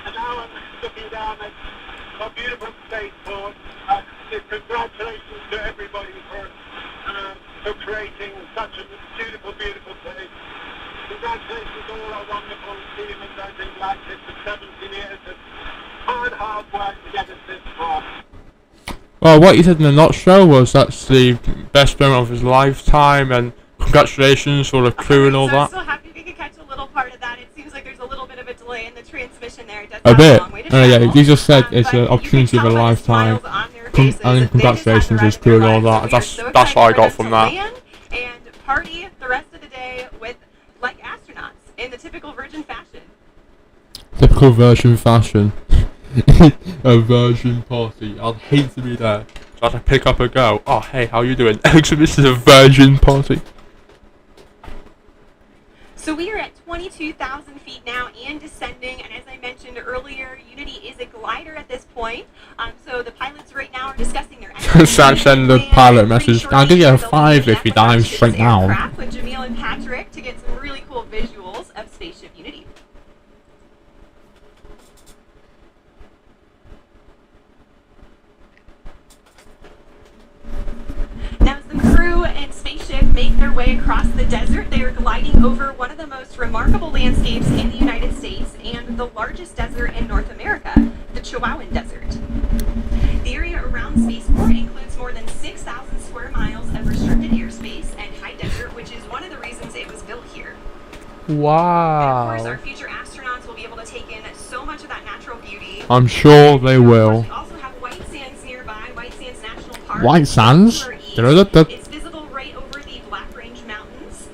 And now I'm looking down at a beautiful spaceport. Congratulations to everybody for creating such a beautiful, beautiful place. Congratulations to all our wonderful team at Virgin Galactic for 17 years of hard work to get us this far. Well, what he said in the nutshell was that's the best moment of his lifetime, and congratulations for the crew and all So I'm that. so happy we could catch a little part of that. It seems like there's a little bit of a delay in the transmission there. It does A have bit. a long way to Oh yeah, travel. he just said it's an opportunity of a lifetime. And congratulations to his crew and all that. That's what I got from that. And party the rest of the day with like astronauts in the typical Virgin fashion. Typical Virgin fashion. A Virgin party. I'd hate to be there. So I had to pick up and go. Oh hey, how you doing? This is a Virgin party. So we are at 22,000 feet now and descending, and as I mentioned earlier, Unity is a glider at this point. So the pilots right now are discussing their Send the pilot message. I'll give you a 5 if you dive straight now. aircraft with Jamil and Patrick to get some really cool visuals of Spaceship Unity. Now, as the crew and spaceship make their way across the desert, they are gliding over one of the most remarkable landscapes in the United States and the largest desert in North America, the Chihuahuan Desert. The area around the spaceport includes more than 6,000 square miles of restricted airspace and high desert, which is one of the reasons it was built here. And of course, our Wow. future astronauts will be able to take in so much of that natural beauty. I'm sure they will. We also have White Sands nearby, White Sands National Park. White Sands? It's visible right over the Black Range Mountains.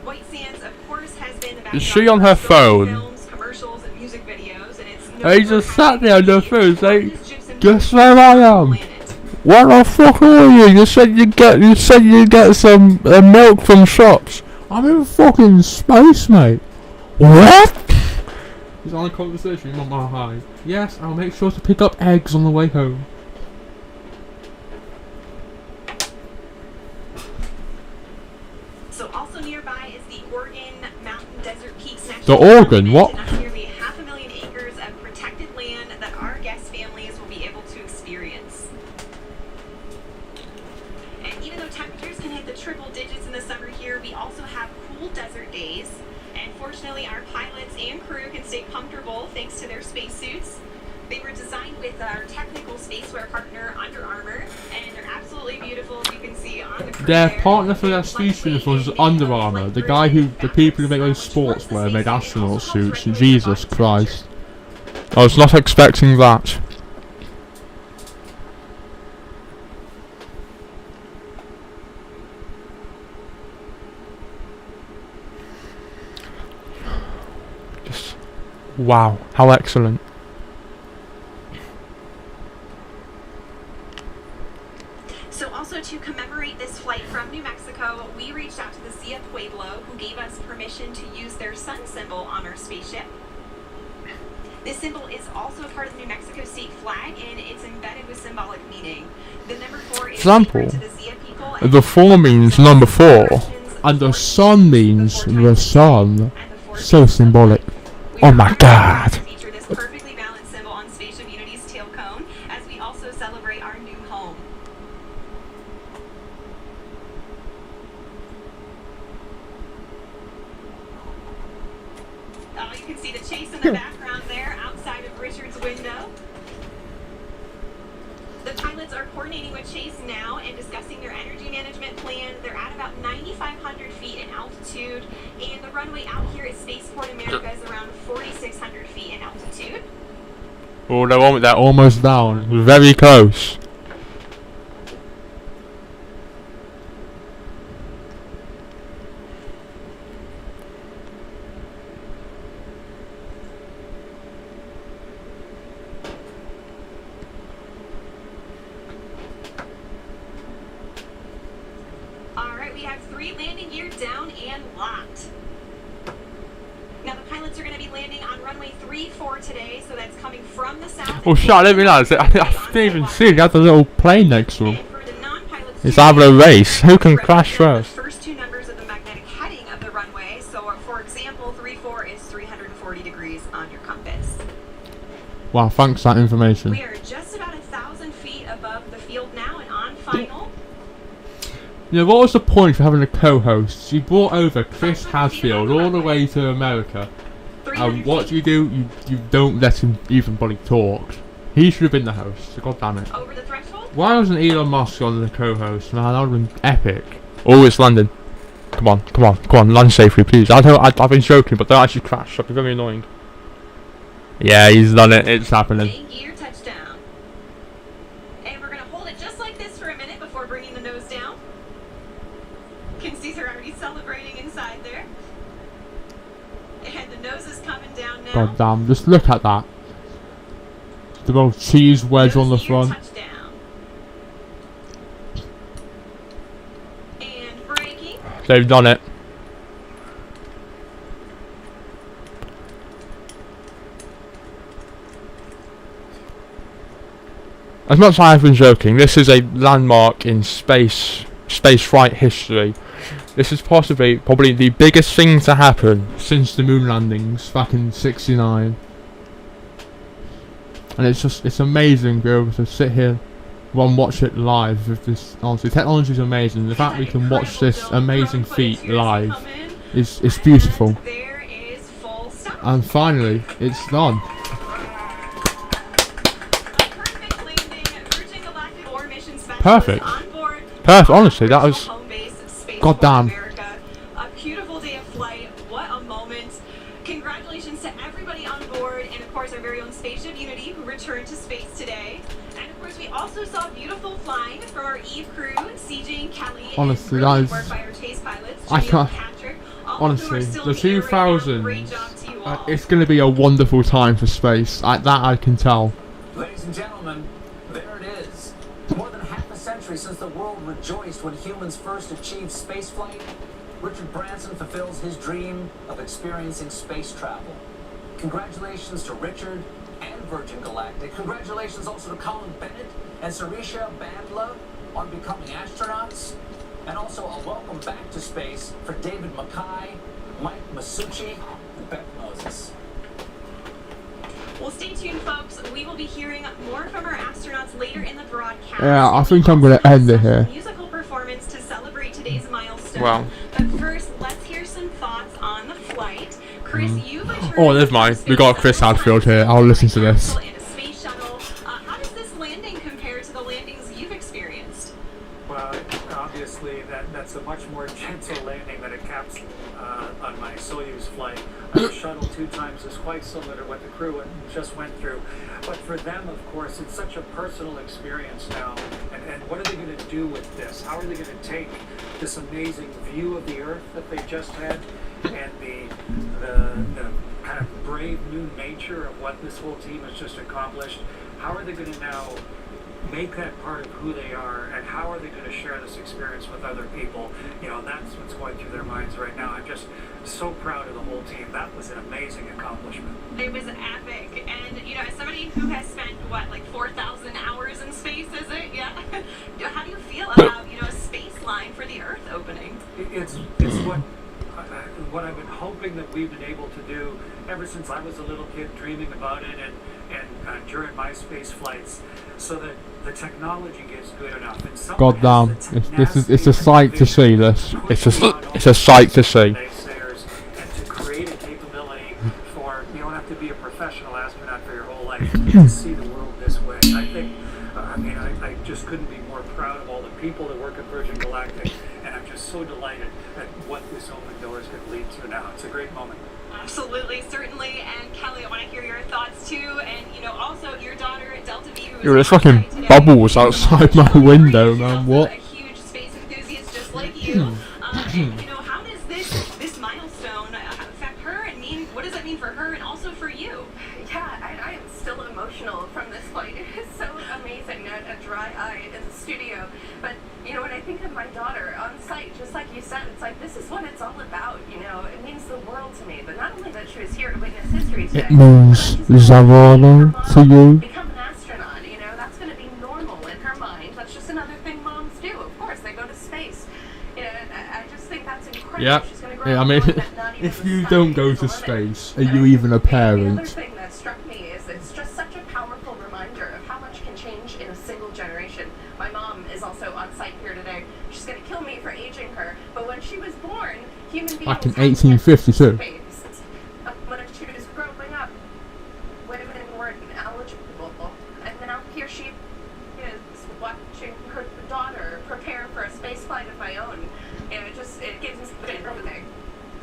White Sands, of course, has been the Is backdrop she on for her so many phone? films, commercials, and music videos, and it's They just sat there on their phone saying, guess where I am? Where the fuck are you? You said you'd get some milk from shops. I'm in fucking space, mate. What? He's on a conversation on my high. Yes, I'll make sure to pick up eggs on the way home. So also nearby is the Oregon Mountain Desert Peaks The National Park, Oregon, what? and that's nearly 500,000 acres of protected land that our guest families will be able to experience. And even though temperatures can hit the triple digits in the summer here, we also have cool desert days. And fortunately, our pilots and crew can stay comfortable thanks to their spacesuits. They were designed with our technical spaceware partner, Under Armour, and they're absolutely beautiful, as you can see on the crew Their there. partner for their space uniform was Under Armour. The people who make those sportswear made astronaut suits. Jesus Christ. I was not expecting that. Wow, how excellent. So also to commemorate this flight from New Mexico, we reached out to the Zia Pueblo, who gave us permission to use their sun symbol on our spaceship. This symbol is also part of the New Mexico state flag, and it's embedded with symbolic meaning. The number 4 is sacred to the Zia people. The 4 means number 4, and the sun means the sun. So symbolic. Oh my god. Feature this perfectly balanced symbol on Spaceship Unity's tail cone, as we also celebrate our new home. Oh, you can see the chase in the background there, outside of Richard's window. The pilots are coordinating with Chase now and discussing their energy management plan. They're at about 9,500 feet in altitude, and the runway out here at Spaceport America is around 4,600 feet in altitude. Oh, they're almost down. Very close. Alright, we have 3 landing gear down and locked. Now the pilots are going to be landing on runway 34 today, so that's coming from the south. Oh shit, I didn't realise it. I didn't even see it. He had a little plane next to him. It's having a race. Who can crash first? First 2 numbers of the magnetic heading of the runway. So for example, 34 is 340 degrees on your compass. Wow, thanks for that information. We are just about 1,000 feet above the field now and on final. You know, what was the point of having a co-host? You brought over Chris Hadfield all the way to America. And what do? You don't let him even bloody talk. He should have been the host. God damn it. Over the threshold? Why wasn't Elon Musk on the co-host? Man, that would have been epic. Oh, it's landing. Come on, land safely, please. I've been joking, but don't actually crash. That'd be very annoying. Yeah, he's done it. It's happening. Main gear touchdown. And we're going to hold it just like this for a minute before bringing the nose down. You can see they're already celebrating inside there. And the nose is coming down now. God damn, just look at that. The little cheese wedge on the front. Touchdown. And braking. They've done it. As much as I've been joking, this is a landmark in space flight history. This is probably the biggest thing to happen since the moon landings back in '69. And it's amazing to be able to sit here and watch it live with this. Honestly, technology is amazing. The fact we can watch this amazing feat live is beautiful. And finally, it's done. Perfect. Perfect. Honestly, that was goddamn. A beautiful day of flight. What a moment. Congratulations to everybody on board, and of course our very own Spaceship Unity, who returned to space today. And of course we also saw beautiful flying from our Eve crew, CJ and Kelly. Honestly, and that work by our Chase pilots, I can't. Patrick, Honestly, the 2000s. It's going to be a wonderful time for space. That I can tell. Ladies and gentlemen, there it is. More than half a century since the world rejoiced when humans first achieved spaceflight, Richard Branson fulfills his dream of experiencing space travel. Congratulations to Richard and Virgin Galactic. Congratulations also to Colin Bennett and Sarisha Bandla on becoming astronauts. And also a welcome back to space for David Mackay, Mike Masucci, and Beth Moses. Well, stay tuned, folks. We will be hearing more from our astronauts later in the broadcast. Yeah, I think I'm going to end it here. Musical performance to celebrate today's milestone. Wow. But first, let's hear some thoughts on the flight. Chris, you've Oh, never mind. We got Chris Hadfield here. I'll listen to this. in a space shuttle. How does this landing compare to the landings you've experienced? Well, obviously that's a much more gentle landing than a capsule on my Soyuz flight. The shuttle 2 times is quite similar to what the crew just went through. But for them, of course, it's such a personal experience now. And what are they going to do with this? How are they going to take this amazing view of the Earth that they just had and the kind of brave new nature of what this whole team has just accomplished, how are they going to now make that part of who they are, and how are they going to share this experience with other people? You know, that's what's going through their minds right now. I'm just so proud of the whole team. That was an amazing accomplishment. It was epic, and you know, as somebody who has spent what, like 4,000 hours in space, is it? Yeah. How do you feel about, you know, a space line for the Earth opening? It's what I've been hoping that we've been able to do ever since I was a little kid, dreaming about it, and during my space flights, so that the technology gets good enough. And God damn, it's a sight to see this. It's a sight to see. And to create a capability for, you don't have to be a professional astronaut for your whole life to see the world this way. I think, I just couldn't be more proud of all the people that work at Virgin Galactic, and I'm just so delighted at what this open doors could lead to now. It's a great moment. Absolutely, certainly, and Kelly, I want to hear your thoughts too, and you know, also your daughter Delta V, who There's fucking bubbles outside my window, man. What? A huge space enthusiast just like you. And you know, how does this milestone affect her, and what does that mean for her, and also for you? Yeah, I am still emotional from this flight. It is so amazing, a dry eye in the studio. But, you know, when I think of my daughter on site, just like you said, it's like, this is what it's all about, you know. It means the world to me. But not only that she was here to witness history today, It means Zavalo to you. become an astronaut, you know, that's going to be normal in her mind. That's just another thing moms do. Of course, they go to space. You know, I just think that's incredible. Yeah. She's going to grow Yeah, I up mean, knowing that not even if the you sun don't is go the to limit. space, are you even a The other parent? thing that struck me is it's just such a powerful reminder of how much can change in a single generation. My mom is also on site here today. She's going to kill me for aging her, but when she was born, human beings Back in had 1852. when she was growing up, women weren't eligible, and now here she is watching her daughter prepare for a space flight of my own. You know, it gives us everything.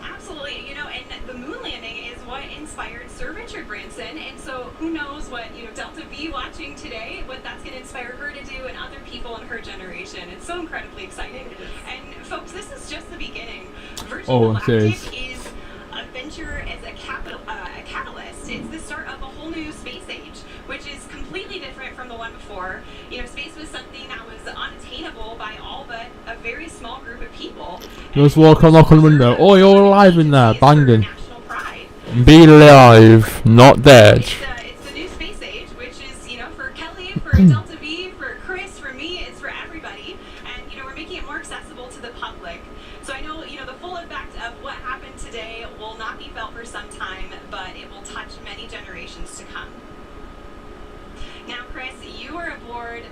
Absolutely, you know, and the moon landing is what inspired Sir Richard Branson, and so who knows what, you know, Delta V watching today, what that's going to inspire her to do and other people in her generation. It's so incredibly exciting. And folks, this is just the beginning. Virgin Galactic is a venture as a catalyst. It's the start of a whole new space age, which is completely different from the one before. You know, space was something that was unattainable by all but a very small group of people. Just walk on, knock on the window. Oh, you're alive in there, banging. Be alive, not dead. It's the new space age, which is, you know, for Kelly, for Delta V, for Chris, for me, it's for everybody. And, you know, we're making it more accessible to the public. So I know, you know, the full effect of what happened today will not be felt for some time, but it will touch many generations to come. Now, Chris, you were aboard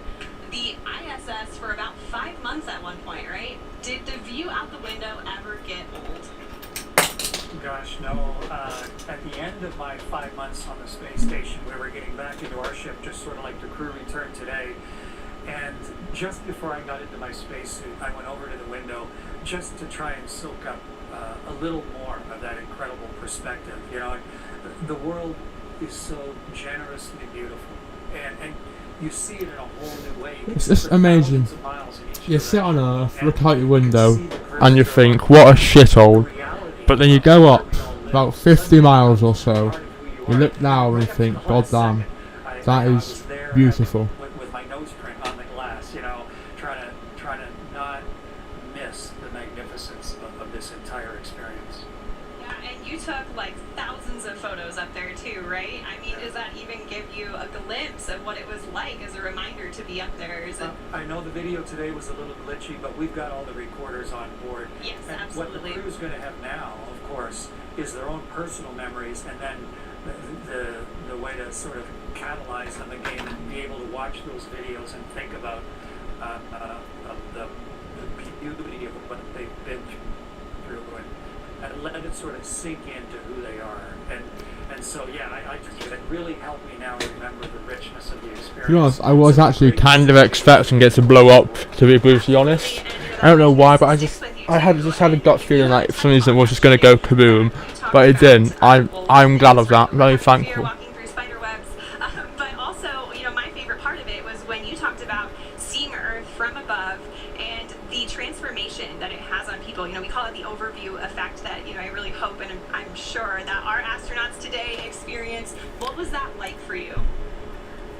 the ISS for about 5 months at one point, right? Did the view out the window ever get old? Gosh, no. At the end of my 5 months on the space station, we were getting back into our ship, just sort of like the crew returned today. And just before I got into my spacesuit, I went over to the window just to try and soak up a little more of that incredible perspective. You know, the world is so generously beautiful, and you see it in a whole new way. It's just amazing. You sit on Earth, look out your window, and you think, what a shithole. But then you go up about 50 miles or so, you look down and think, God damn, that is beautiful. With my nose print on the glass, you know, trying to not miss the magnificence of this entire experience. Yeah, and you took like thousands of photos up there too, right? I mean, does that even give you a glimpse of what it was like as a reminder to be up there? Is it? I know the video today was a little glitchy, but we've got all the recorders on board. Yes, and absolutely. What the crew's going to have now, of course, is their own personal memories, and then the way to sort of catalyze them again and be able to watch those videos and think about the beauty of what they've been through and let it sort of sink into who they are. And so, yeah, I just, it really helped me now remember the richness of the experience. To be honest, I was actually kind of expecting it to blow up, to be brutally honest. I don't know why, but I just had a gut feeling like for some reason it was just going to go kaboom, but it didn't. I'm glad of that. Very thankful. But also, you know, my favorite part of it was when you talked about seeing Earth from above and the transformation that it has on people. You know, we call it the overview effect that, you know, I really hope and I'm sure that our astronauts today experience. What was that like for you?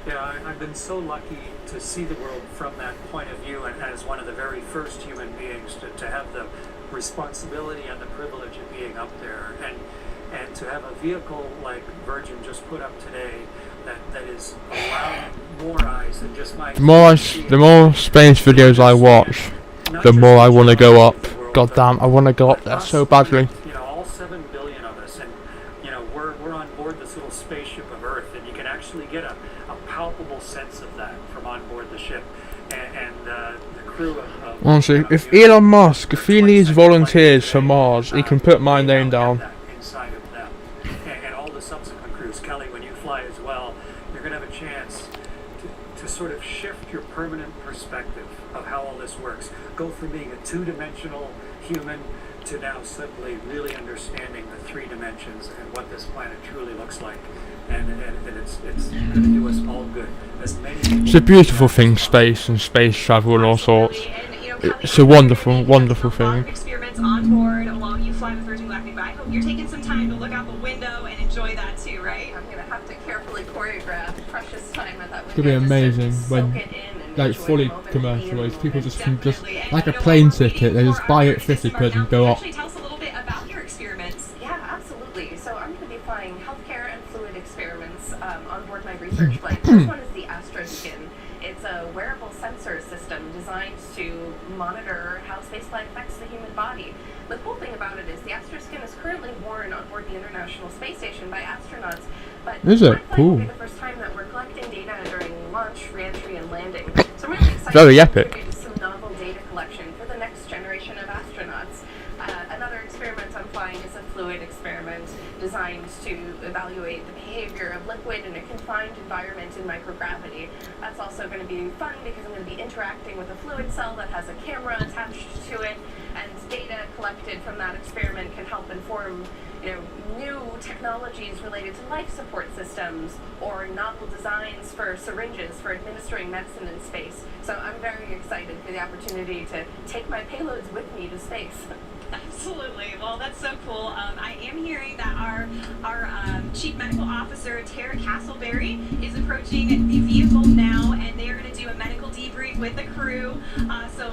Yeah, I've been so lucky to see the world from that point of view, and as one of the very first human beings to have the responsibility and the privilege of being up there, and to have a vehicle like Virgin just put up today that is allowing more eyes than just my... The more space videos I watch, the more I want to go up. God damn, I want to go up there so badly. You know, all 7 billion of us, and you know, we're on board this little spaceship of Earth, and you can actually get a palpable sense of that from on board the ship, and the crew of Honestly, if Elon Musk, if he needs volunteers for Mars, he can put my name down. inside of them, and all the subsequent crews. Kelly, when you fly as well, you're going to have a chance to sort of shift your permanent perspective of how all this works. Go from being a two-dimensional human to now suddenly really understanding the 3 dimensions and what this planet truly looks like. And it's going to do us all good. It's a beautiful thing, space and space travel and all sorts. It's a wonderful, wonderful thing. Experiments on board while you fly with Virgin Galactic, but I hope you're taking some time to look out the window and enjoy that too, right? I'm gonna have to carefully choreograph precious time at that window. It's gonna be amazing when, like, fully commercialised. People just can just, like a plane ticket, they just buy it 50 quid and go up. Tell us a little bit about your experiments. Yeah, absolutely. So I'm going to be flying healthcare and fluid experiments on board my research flight. This one is the AstroSkin. It's a wearable sensor system designed to monitor how spaceflight affects the human body. The cool thing about it is the AstroSkin is currently worn on board the International Space Station by astronauts, but is it? Cool. Will be the first time that we're collecting data during launch, re-entry, and landing. So I'm really excited Very to epic. contribute to some novel data collection for the next generation of astronauts. Another experiment I'm flying is a fluid experiment designed to evaluate the behavior of liquid in a confined environment in microgravity. That's also going to be fun because I'm going to be interacting with a fluid cell that has a camera attached to it, and data collected from that experiment can help inform, you know, new technologies related to life support systems or novel designs for syringes for administering medicine in space. So I'm very excited for the opportunity to take my payloads with me to space. Absolutely. Well, that's so cool. I am hearing that our Chief Medical Officer, Tara Castleberry, is approaching the vehicle now, and they are going to do a medical debrief with the crew.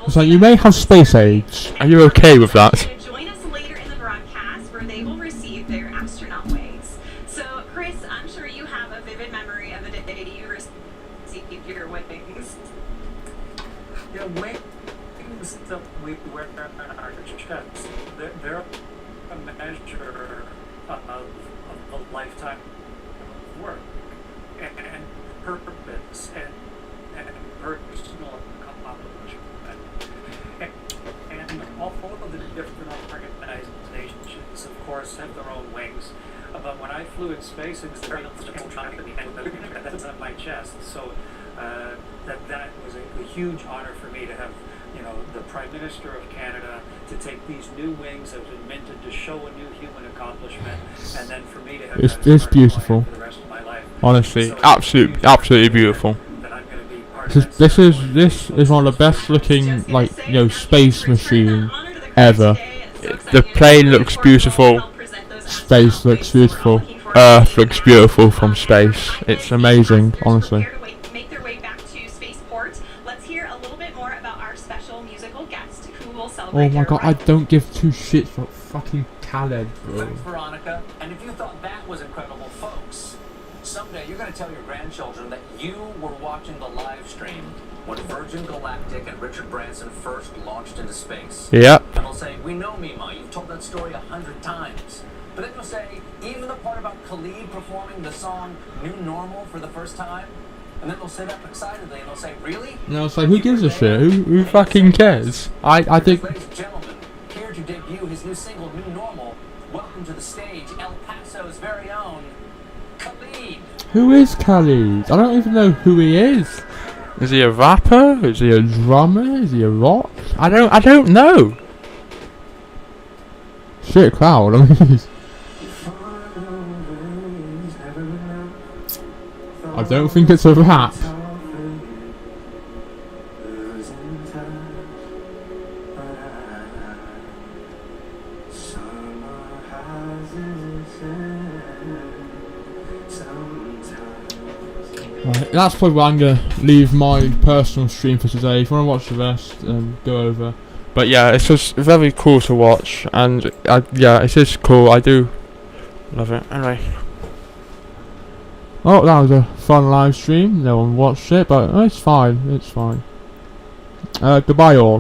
So you may have space age. Are you okay with that? Join us later in the broadcast where they will receive their astronaut wings. So, Chris, I'm sure you have a vivid memory of the day you received your wings. Yeah, wings that we wear on our chests, they're a measure of a lifetime of work and purpose and personal accomplishment. And all of the different organizations, of course, have their own wings. But when I flew in space, it was very little time to be that's on my chest. So that was a huge honor for me to have, you know, the Prime Minister of Canada to take these new wings that have been minted to show a new human accomplishment, and then for me to have It's beautiful. for the rest of my life. Honestly, So absolutely beautiful. This is one of the best looking, like, you know, space machine ever. The plane looks beautiful. Space looks beautiful. Earth looks beautiful from space. It's amazing, honestly. Make their way back to Spaceport. Let's hear a little bit more about our special musical guest who will celebrate. Oh my god, I don't give 2 shits for fucking Khaled, bro. Thanks, Veronica. And if you thought that was incredible, folks, someday you're going to tell your grandchildren that you were watching the live stream when Virgin Galactic and Richard Branson first launched into space. Yep. And they'll say, we know, Mima, you've told that story 100 times. But then you'll say, even the part about Khalid performing the song New Normal for the first time, and then they'll sit up excitedly and they'll say, really? No, it's like, who gives a shit? Who fucking cares? I think... Ladies and gentlemen, here to debut his new single, New Normal, welcome to the stage, El Paso's very own Khalid. Who is Khalid? I don't even know who he is. Is he a rapper? Is he a drummer? Is he a rock? I don't know. Shit crowd, I mean... I don't think it's a rap. Right, that's probably where I'm gonna leave my personal stream for today. If you wanna watch the rest, go over. But yeah, it's just very cool to watch, and yeah, it's just cool. I do love it. Anyway. Oh, that was a fun live stream. No one watched it, but it's fine. It's fine. Goodbye all.